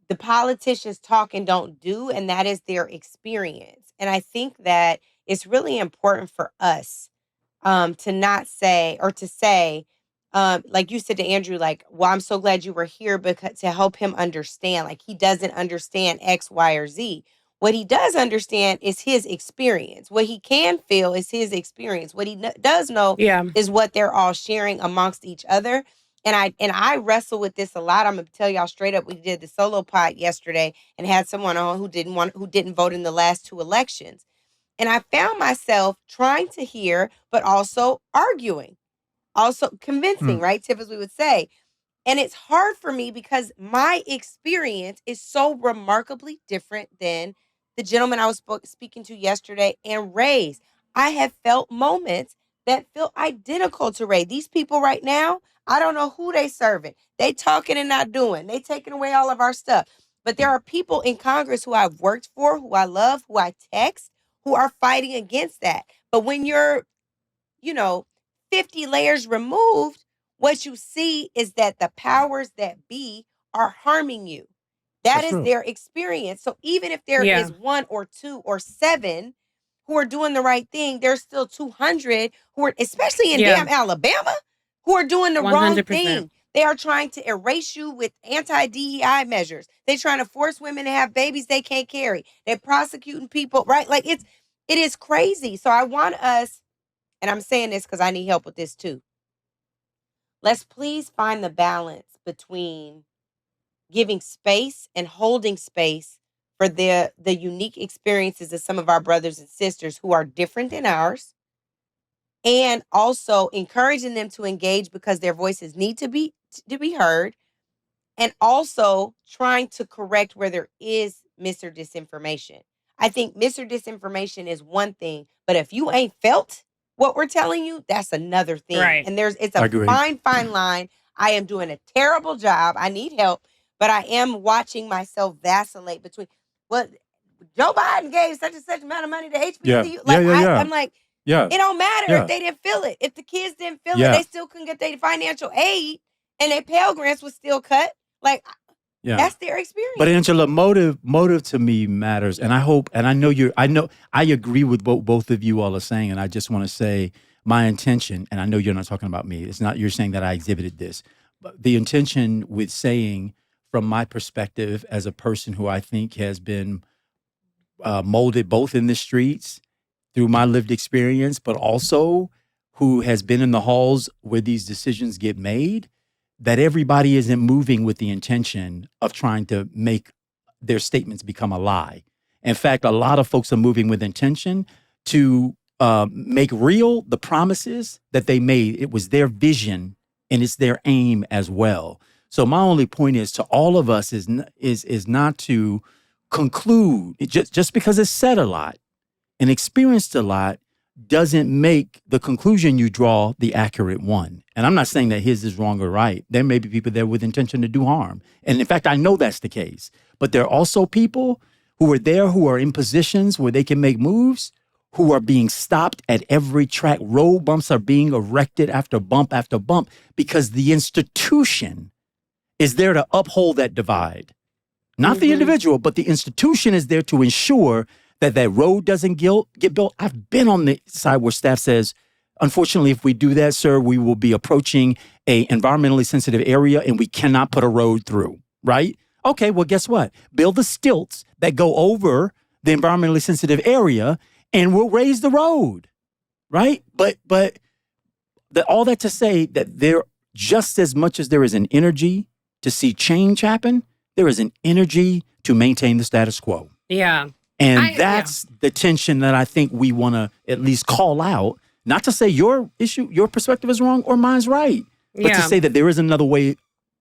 the politicians talk and don't do, and that is their experience. And I think that it's really important for us to not say, or to say, like you said to Andrew, like, well, I'm so glad you were here because to help him understand, like he doesn't understand X, Y, or Z. What he does understand is his experience. What he can feel is his experience. What he does know is what they're all sharing amongst each other. And I wrestle with this a lot. I'm gonna tell y'all straight up. We did the solo pod yesterday and had someone on who didn't vote in the last 2 elections. And I found myself trying to hear, but also arguing, also convincing, right, Tiff, as we would say. And it's hard for me because my experience is so remarkably different than the gentleman I was speaking to yesterday and Ray's. I have felt moments that feel identical to Ray. These people right now, I don't know who they serving. They talking and not doing. They taking away all of our stuff. But there are people in Congress who I've worked for, who I love, who I text, who are fighting against that. But when you're, you know, 50 layers removed, what you see is that the powers that be are harming you. That is their experience. So even if there is 1 or 2 or 7 who are doing the right thing, there's still 200 who are, especially in damn Alabama, who are doing the 100%. Wrong thing. They are trying to erase you with anti-DEI measures. They're trying to force women to have babies they can't carry. They're prosecuting people, right? Like it is crazy. So I want us, and I'm saying this because I need help with this too. Let's please find the balance between giving space and holding space for the unique experiences of some of our brothers and sisters who are different than ours, and also encouraging them to engage because their voices need to be heard, and also trying to correct where there is mis or disinformation. I think mis or disinformation is one thing, but if you ain't felt what we're telling you, that's another thing. Right. And it's a fine line. I am doing a terrible job. I need help, but I am watching myself vacillate between what Joe Biden gave such and such amount of money to HBCU. I'm like, it don't matter if they didn't feel it. If the kids didn't feel it, they still couldn't get their financial aid and their Pell Grants was still cut. Like, that's their experience. But Angela, motive to me matters. And I hope, and I know I agree with what both of you all are saying. And I just want to say my intention, and I know you're not talking about me. It's not, you're saying that I exhibited this, but the intention with saying from my perspective as a person who I think has been molded both in the streets through my lived experience, but also who has been in the halls where these decisions get made, that everybody isn't moving with the intention of trying to make their statements become a lie. In fact, a lot of folks are moving with intention to make real the promises that they made. It was their vision and it's their aim as well. So my only point is to all of us is not to conclude just because it's said a lot and experienced a lot doesn't make the conclusion you draw the accurate one. And I'm not saying that his is wrong or right. There may be people there with intention to do harm. And in fact, I know that's the case. But there are also people who are there who are in positions where they can make moves, who are being stopped at every track. Road bumps are being erected after bump because the institution is there to uphold that divide. Not the individual, but the institution is there to ensure that that road doesn't get built. I've been on the side where staff says, unfortunately, if we do that, sir, we will be approaching a environmentally sensitive area and we cannot put a road through, right? Okay, well, guess what? Build the stilts that go over the environmentally sensitive area and we'll raise the road, right? But all that to say that there, just as much as there is an energy to see change happen, there is an energy to maintain the status quo. Yeah. And that's the tension that I think we want to at least call out, not to say your perspective is wrong or mine's right, but to say that there is another way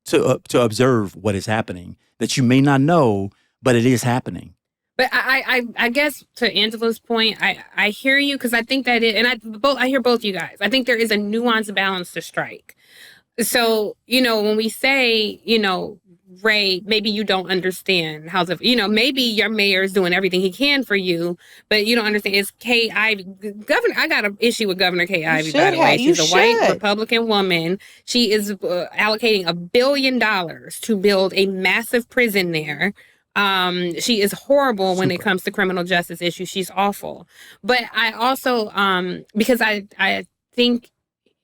to observe what is happening that you may not know, but it is happening. But I guess to Angela's point, I hear you because I think that I hear both you guys. I think there is a nuanced balance to strike. So, when we say, Ray, maybe you don't understand how to, maybe your mayor is doing everything he can for you, but you don't understand. It's Kay Ivey. I got an issue with Governor Kay Ivey, by the way. She's a white Republican woman. She is allocating $1 billion to build a massive prison there. She is horrible when it comes to criminal justice issues. She's awful. But I also, because I think,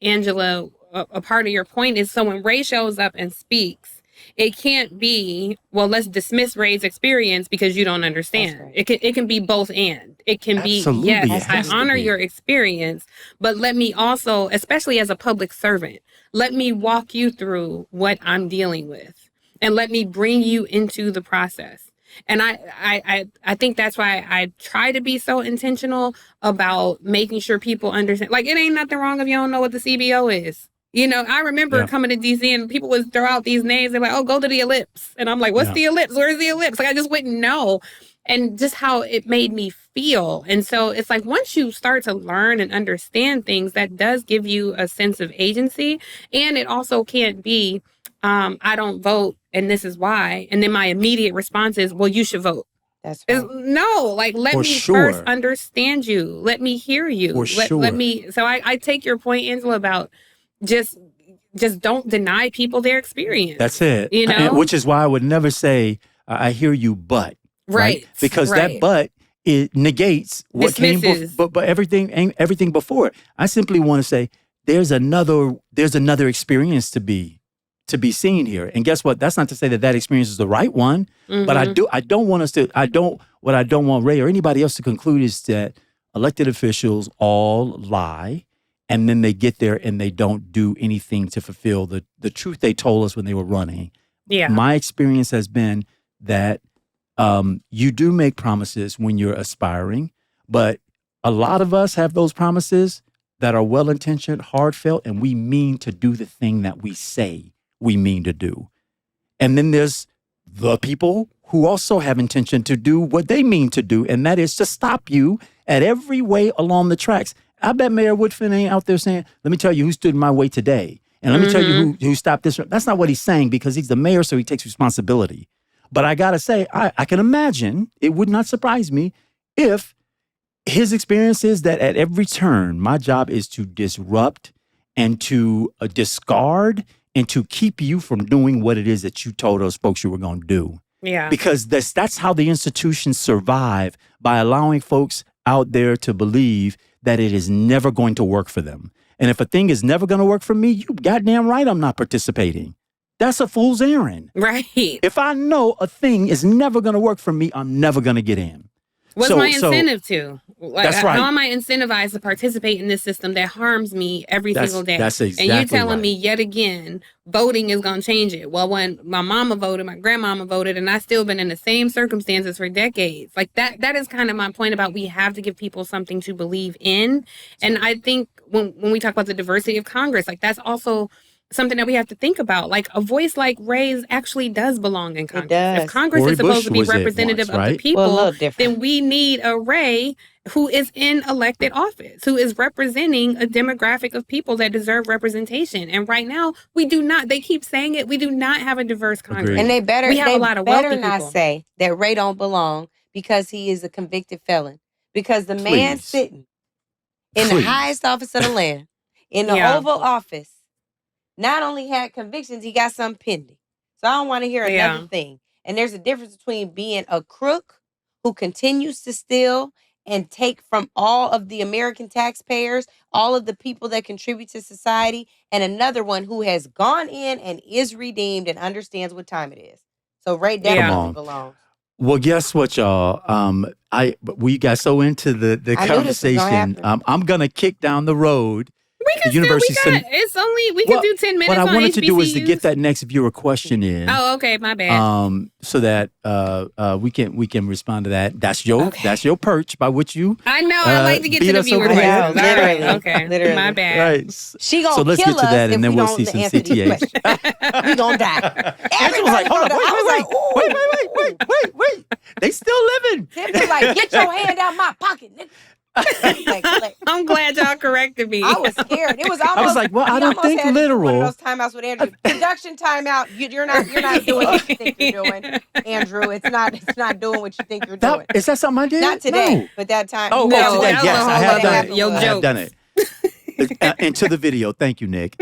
Angela, a part of your point is, so when Ray shows up and speaks, it can't be, well, let's dismiss Ray's experience because you don't understand. Right. It can be both and. It can Absolutely. Be, yes, I honor your experience, but let me also, especially as a public servant, let me walk you through what I'm dealing with and let me bring you into the process. And I think that's why I try to be so intentional about making sure people understand. Like, it ain't nothing wrong if you don't know what the CBO is. I remember coming to DC and people would throw out these names. They're like, oh, go to the ellipse. And I'm like, what's the ellipse? Where's the ellipse? Like, I just wouldn't know. And just how it made me feel. And so it's like, once you start to learn and understand things, that does give you a sense of agency. And it also can't be, I don't vote and this is why. And then my immediate response is, well, you should vote. That's right. No, like, let me first understand you. Let me hear you. Let me. So I take your point, Angela, about just don't deny people their experience. That's it. Which is why I would never say, I hear you, but. Right. Because that but, it negates what came before, but everything before it. I simply want to say, there's another experience to be seen here. And guess what? That's not to say that experience is the right one, but I don't want Ray or anybody else to conclude is that elected officials all lie. And then they get there and they don't do anything to fulfill the truth they told us when they were running. Yeah. My experience has been that you do make promises when you're aspiring, but a lot of us have those promises that are well-intentioned, heartfelt, and we mean to do the thing that we say we mean to do. And then there's the people who also have intention to do what they mean to do, and that is to stop you at every way along the tracks. I bet Mayor Woodfin ain't out there saying, let me tell you who stood in my way today. And let me tell you who stopped this. That's not what he's saying, because he's the mayor, so he takes responsibility. But I got to say, I can imagine, it would not surprise me if his experience is that at every turn, my job is to disrupt and to discard and to keep you from doing what it is that you told those folks you were going to do. Yeah. Because that's how the institutions survive, by allowing folks out there to believe that it is never going to work for them. And if a thing is never going to work for me, you goddamn right I'm not participating. That's a fool's errand. Right. If I know a thing is never going to work for me, I'm never going to get in. What's my incentive to? Like, That's right. How am I incentivized to participate in this system that harms me every single day? That's exactly and you telling right. me yet again, voting is going to change it. Well, when my mama voted, my grandmama voted, and I still been in the same circumstances for decades. Like that is kind of my point about we have to give people something to believe in. And I think when we talk about the diversity of Congress, like that's also something that we have to think about. Like a voice like Ray's actually does belong in Congress. does. If Congress Cory is supposed Bush to be was it representative once, of the right? people, Well, a little different. then we need a Ray who is in elected office, who is representing a demographic of people that deserve representation. And right now, we do not. They keep saying it. We do not have a diverse Congress. Agreed. And they better We have a lot of wealthy not people. say that Ray don't belong because he is a convicted felon. Because the man Please. sitting in the Please. highest office of the land, in the Yeah. Oval Office, not only had convictions, he got some pending. So I don't want to hear another Yeah. thing. And there's a difference between being a crook who continues to steal and take from all of the American taxpayers, all of the people that contribute to society, and another one who has gone in and is redeemed and understands what time it is. So Ray definitely on. belongs. Well, guess what, y'all? We got so into the I knew this was gonna conversation. happen. I'm gonna kick down the road. We can The university still, sent- it's only, we can do 10 minutes What I on wanted to do is to HBCUs. get that next viewer question in. Oh, okay, my bad. So that we can respond to that. That's your perch by which you I know, I like to get beat to the us viewer over the head. questions. All right, Literally. okay, Literally. my bad. right. She gonna So let's kill get to that, us and then if we'll we see don't some answer these CTAs. questions. We gonna die. Angela was like, hold on, Everybody gonna die. wait. They still living. Tiffany like, get your hand out my pocket, nigga. Like, I'm glad y'all corrected me. I was scared. It was almost. like, well, I we don't almost think had to do literal. one of those timeouts with Andrew. Production timeout. You're not doing what you think you're doing, Andrew. It's not doing what you think you're doing. Is that something I did? Not today, No. but that time. Oh, No, today. that was Yes, a I whole have other done it. your I have done it. Into the video. Thank you, Nick.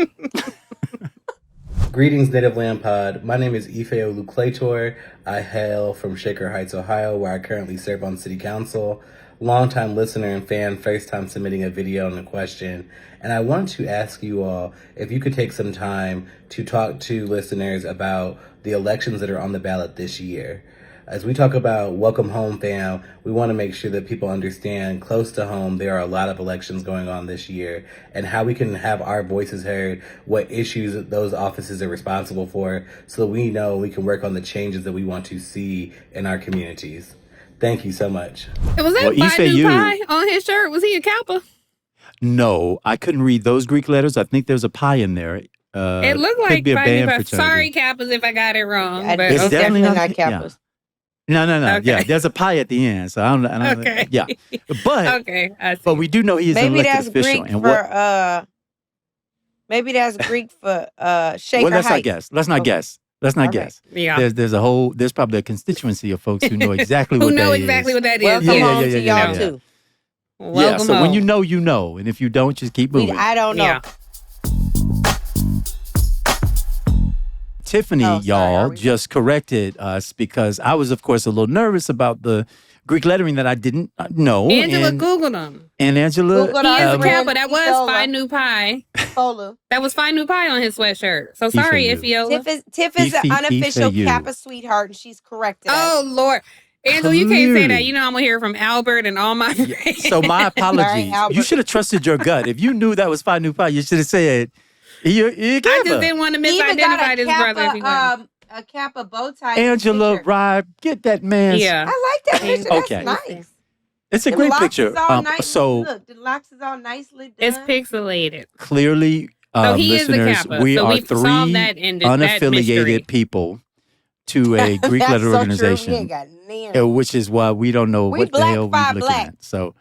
Greetings, Native Land Pod. My name is Ifeo Luclator. I hail from Shaker Heights, Ohio, where I currently serve on City Council. Longtime listener and fan, first time submitting a video and a question. And I wanted to ask you all if you could take some time to talk to listeners about the elections that are on the ballot this year. As we talk about Welcome Home Fam, we want to make sure that people understand close to home there are a lot of elections going on this year and how we can have our voices heard, what issues those offices are responsible for, so that we know we can work on the changes that we want to see in our communities. Thank you so much. Was that Well, Phi Ife, Nu you- Pi on his shirt? Was he a Kappa? No, I couldn't read those Greek letters. I think there's a pi in there. It looked could like be a Phi Nu band Pi. fraternity. Sorry, Kappas, if I got it wrong. But It's It's okay. definitely definitely not- not yeah. Kappas. No. Okay. Yeah, there's a pi at the end. So I don't Okay. Yeah. But Okay, I see. but we do know he is an Maybe elected that's official. Greek And for maybe that's Greek for Shaker well, let's not Heights. guess. Let's not Okay. guess. Let's not All right. guess. Yeah. There's probably a constituency of folks who know exactly Who what know that exactly is. what that is. Welcome Yeah, home yeah, to yeah, y'all yeah. too. Welcome Yeah, so when home. you know. And if you don't, just keep moving. I don't know. Yeah. Tiffany, Oh, sorry, y'all, are we- just corrected us because I was, of course, a little nervous about the Greek lettering that I didn't know. Angela and, Googled him. and Angela, Googled He is a Um, Kappa. That was Ebola. Phi Nu Pi. Polo. That was Phi Nu Pi on his sweatshirt. So sorry, Ife you. Ifeola. Tiff is an Ife unofficial you. Kappa sweetheart, and she's corrected us. Oh Lord, Angela, you can't say that. Clearly. You know I'm gonna hear from Albert and all my friends. So my apologies. Albert. You should have trusted your gut. If you knew that was Phi Nu Pi, you should have said, you're I Kappa. just didn't want to He even got misidentify a his brother. If he wasn't. Kappa, a Kappa bow tie. Angela, picture. Ribe, get that man. Yeah. I like that picture. That's Okay. nice. It's a Them great locks picture. is all nice. So Look, the locks is all nicely done. It's pixelated. clearly, So he is the listeners, Kappa. we So are we've solved that three that mystery. unaffiliated people to a Greek That's letter so true. We organization, ain't got near. which is why we don't know We what the black, hell fi we're looking black. at. So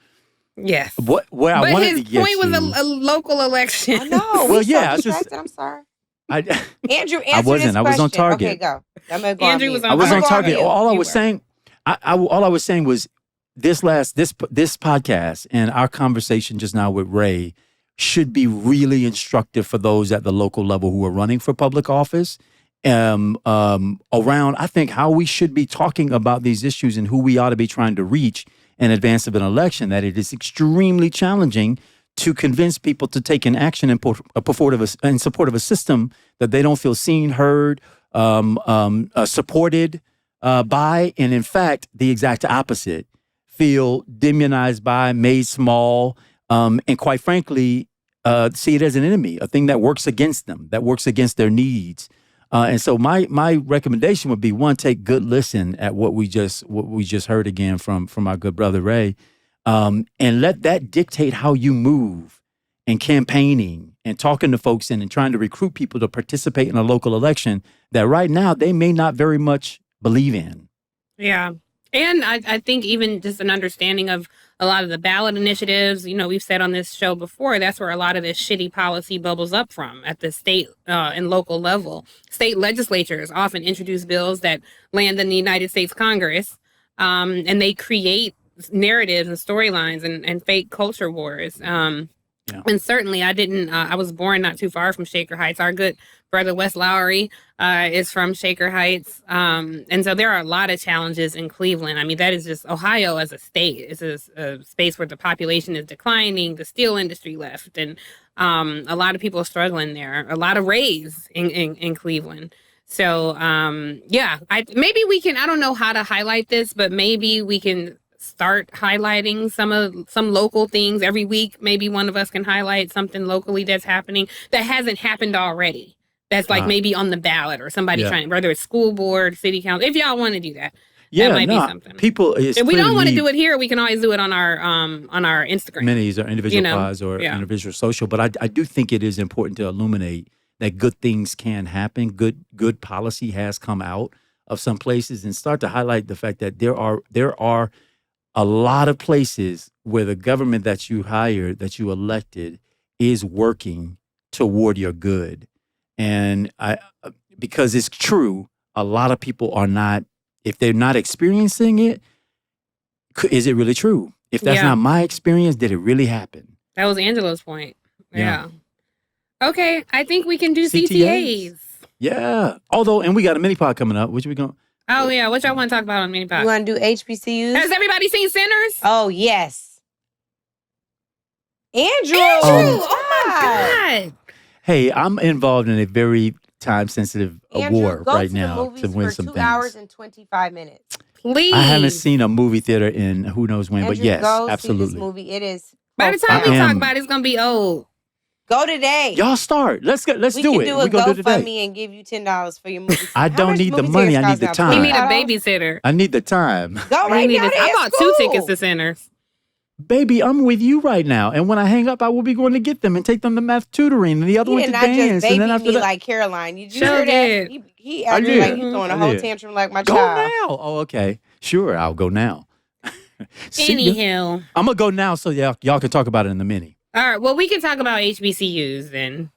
Yes. where I But wanted his to get point was to, a local election. I know. Well, we yeah, so I just- distracted. I'm sorry. I, Andrew, answer wasn't. this I was on question. target. Okay, go. I'm gonna go Andrew on was mute. on I was Go on on target. mute. All I You was were. saying, all I was saying was this podcast and our conversation just now with Ray should be really instructive for those at the local level who are running for public office. Around, I think, how we should be talking about these issues and who we ought to be trying to reach in advance of an election. That it is extremely challenging to convince people to take an action in support of a system that they don't feel seen, heard, supported by, and in fact, the exact opposite, feel demonized by, made small, and quite frankly, see it as an enemy, a thing that works against them, that works against their needs. And so my recommendation would be, one, take good listen at what we just heard again from our good brother Ray, and let that dictate how you move in campaigning and talking to folks and trying to recruit people to participate in a local election that right now they may not very much believe in. Yeah. And I think even just an understanding of a lot of the ballot initiatives, we've said on this show before, that's where a lot of this shitty policy bubbles up from at the state and local level. State legislatures often introduce bills that land in the United States Congress, and they create narratives and storylines and fake culture wars. And certainly I was born not too far from Shaker Heights. Our good brother Wes Lowry is from Shaker Heights. And so there are a lot of challenges in Cleveland. I mean, that is just Ohio as a state. It's a space where the population is declining, the steel industry left, and a lot of people are struggling there. A lot of Rays in Cleveland. So, maybe we can, I don't know how to highlight this, but maybe we can start highlighting some local things every week. Maybe one of us can highlight something locally that's happening that hasn't happened already. That's like maybe on the ballot or somebody trying, whether it's school board, city council. If y'all want to do that, that might be something. People, if we don't want to do it here, we can always do it on our Instagram, minis or individual pods or individual social. But I do think it is important to illuminate that good things can happen. Good policy has come out of some places, and start to highlight the fact that there are a lot of places where the government that you hired, that you elected, is working toward your good. And because it's true, a lot of people are not, if they're not experiencing it, is it really true? If that's not my experience, did it really happen? That was Angela's point. Yeah. Okay, I think we can do CTAs. Yeah. And we got a mini pod coming up. Which we going? Oh, yeah. What y'all want to talk about on mini pod? You want to do HBCUs? Has everybody seen Sinners? Oh, yes. Andrew! Oh, my God. Hey, I'm involved in a very time-sensitive award go right to now the movies to win for some 2 things. hours and 25 minutes. Please. I haven't seen a movie theater in who knows when, Andrew, but yes, go absolutely. See this movie. It is. By the time we talk about it, it's going to be old. Go today. Y'all start. Let's do it. We can do a GoFundMe GoFundMe and give you $10 for your movie. I don't need the money. I need the time. We need a babysitter. I need the time. Go right now. I bought 2 tickets to Sinners. Baby, I'm with you right now. And when I hang up, I will be going to get them and take them to math tutoring and the other one to dance. He did not just baby and then me like Caroline. You hear did. that? He acted like you throwing a whole tantrum like my Go child. now. Oh, okay. Sure, I'll go now. Anyhow. I'm going to go now so y'all can talk about it in the mini. All right. Well, we can talk about HBCUs then.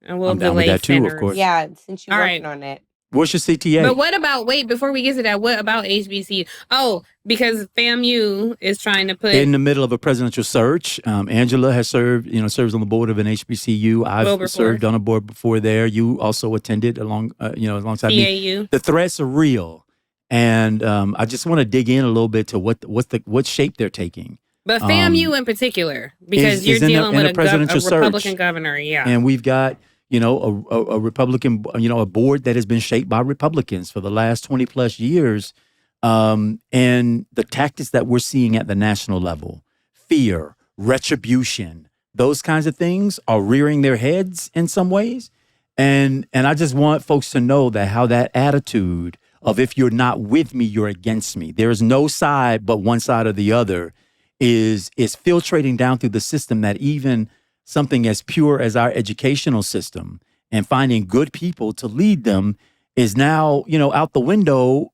And we'll I'm down with delay that too, Sinners. of course. Yeah, since you're working on that. What's your CTA? But what about, before we get to that, what about HBCU? Oh, because FAMU is trying to put... In the middle of a presidential search. Angela has serves on the board of an HBCU. I've served on a board before there. You also attended alongside CAU. me. The threats are real. And I just want to dig in a little bit to what shape they're taking. But FAMU in particular, because you're dealing with a Republican governor, and we've got a Republican, a board that has been shaped by Republicans for the last 20 plus years, and the tactics that we're seeing at the national level, fear, retribution, those kinds of things are rearing their heads in some ways, and I just want folks to know that how that attitude of if you're not with me, you're against me. There is no side but one side or the other. Is filtrating down through the system, that even something as pure as our educational system and finding good people to lead them is now, out the window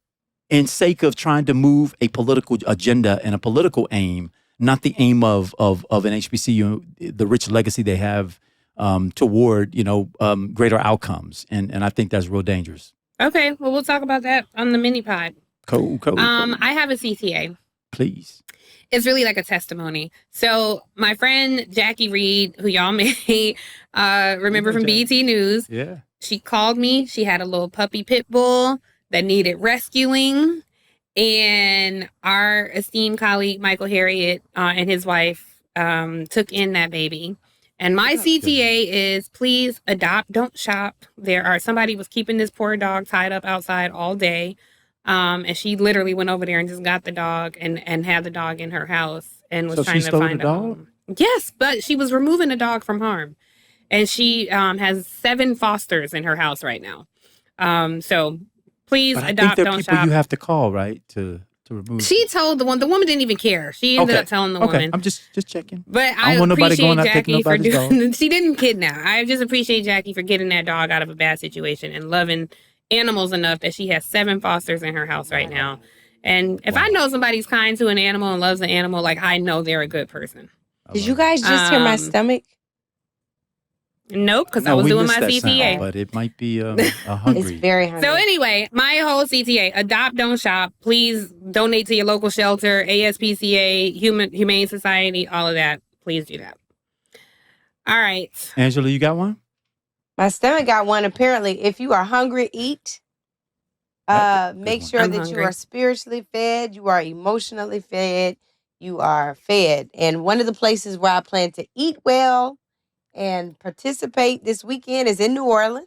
in sake of trying to move a political agenda and a political aim, not the aim of an HBCU, the rich legacy they have toward, greater outcomes. And I think that's real dangerous. Okay, well, we'll talk about that on the mini pod. Cool. I have a CTA. Please. It's really like a testimony. So my friend Jackie Reed, who y'all may remember from BET News, she called me. She had a little puppy pit bull that needed rescuing. And our esteemed colleague, Michael Harriet, and his wife took in that baby. And my CTA is please adopt, don't shop. Somebody was keeping this poor dog tied up outside all day. And she literally went over there and just got the dog and had the dog in her house and was So trying she to stole find the a dog? home. Yes, but she was removing the dog from harm. And she has 7 fosters in her house right now. So please But I think adopt, there are don't people shop. you have to call, right, to remove. She told the woman didn't even care. She ended up telling the Okay, woman. I'm just checking. But I I don't want nobody appreciate going out taking Jackie for nobody's dog. doing. She didn't kidnap. I just appreciate Jackie for getting that dog out of a bad situation and loving animals enough that she has 7 fosters in her house right now. And if I know somebody's kind to an animal and loves an animal, like I know they're a good person. Did you guys just hear my stomach? Nope, because I No, was we doing missed my that CTA. sound, but it might be a hungry. It's very hungry. So anyway, my whole CTA, adopt, don't shop. Please donate to your local shelter, ASPCA, Humane Society, all of that. Please do that. All right. Angela, you got one? My stomach got one. Apparently, if you are hungry, eat. Make sure I'm that hungry. you are spiritually fed, you are emotionally fed, you are fed. And one of the places where I plan to eat well and participate this weekend is in New Orleans,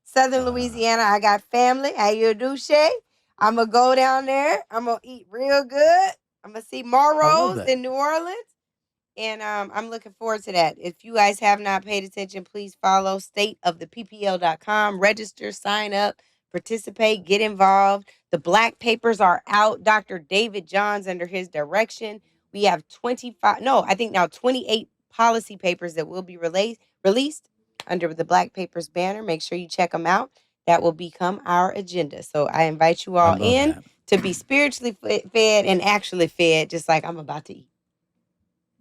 Southern Louisiana. I got family. How you do, Shay? I'm going to go down there. I'm going to eat real good. I'm going to see Morrow's that. in New Orleans. And I'm looking forward to that. If you guys have not paid attention, please follow stateoftheppl.com. Register, sign up, participate, get involved. The black papers are out. Dr. David Johns, under his direction, we have 28 policy papers that will be released under the Black Papers banner. Make sure you check them out. That will become our agenda. So I invite you all in to be spiritually fed and actually fed, just like I'm about to eat.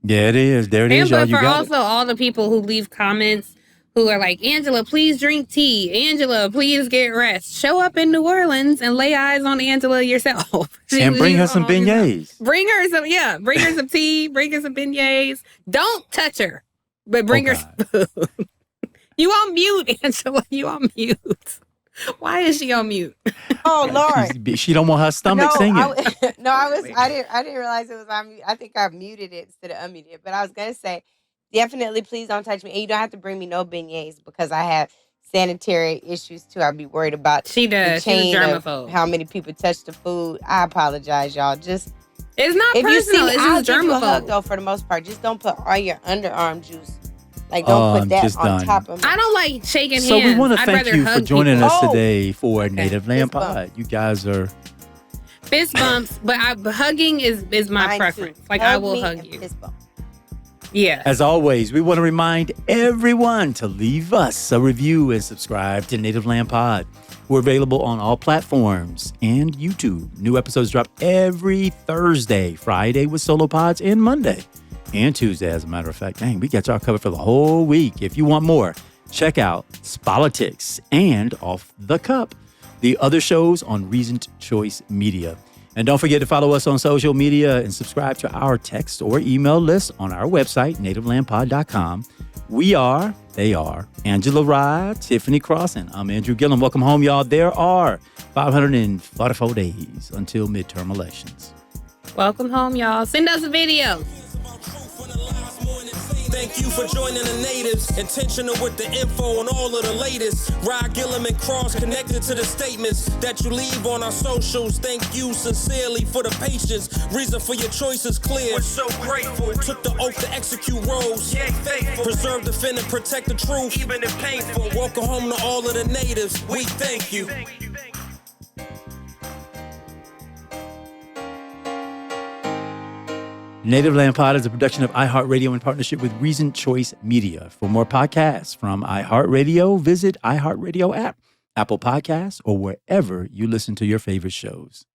Yeah, it is. There it is, y'all. But You for got also all the people who leave comments who are like, Angela, please drink tea. Angela, please get rest. Show up in New Orleans and lay eyes on Angela yourself. And bring her some beignets. Bring her some, bring her some tea, bring her some beignets. Don't touch her, but bring her some food. You on mute, Angela. You on mute. Why is she on mute? Oh Lord, She don't want her stomach singing. I didn't realize it was on mute. I think I muted it instead of unmuted it. But I was gonna say, definitely, please don't touch me. And you don't have to bring me no beignets because I have sanitary issues too. I'd be worried about the chain. She's a germaphobe. How many people touch the food? I apologize, y'all. Just it's not if personal. You see me, it's I'll just give you a hug germaphobe. though. For the most part, just don't put all your underarm juice. Like, don't put that on top of me. I don't like shaking hands. So we want to I'd thank rather you for hug joining people. us today for Native Land Fist bump. Pod. You guys are Fist bumps, but hugging is my Mine preference. too. Like I Hug will me hug and you. fist bump. Yeah. As always, we want to remind everyone to leave us a review and subscribe to Native Land Pod. We're available on all platforms and YouTube. New episodes drop every Thursday, Friday with solo pods, and Monday and Tuesday, as a matter of fact. Dang, we got y'all covered for the whole week. If you want more, check out Spolitics and Off the Cup, the other shows on Reasoned Choice Media. And don't forget to follow us on social media and subscribe to our text or email list on our website, nativelandpod.com. They are Angela Rye, Tiffany Cross, and I'm Andrew Gillum. Welcome home, y'all. There are 544 days until midterm elections. Welcome home, y'all. Send us a video. Thank you for joining the natives. Intentional with the info on all of the latest. Rye, Gillum, and Cross connected to the statements that you leave on our socials. Thank you sincerely for the patience. Reason for your choice is clear. We're so grateful. Took the oath to execute roles. Yeah, faithful. Preserve, defend, and protect the truth. Even if painful. Welcome home to all of the natives. We thank you. Native Land Pod is a production of iHeartRadio in partnership with Reasoned Choice Media. For more podcasts from iHeartRadio, visit iHeartRadio app, Apple Podcasts, or wherever you listen to your favorite shows.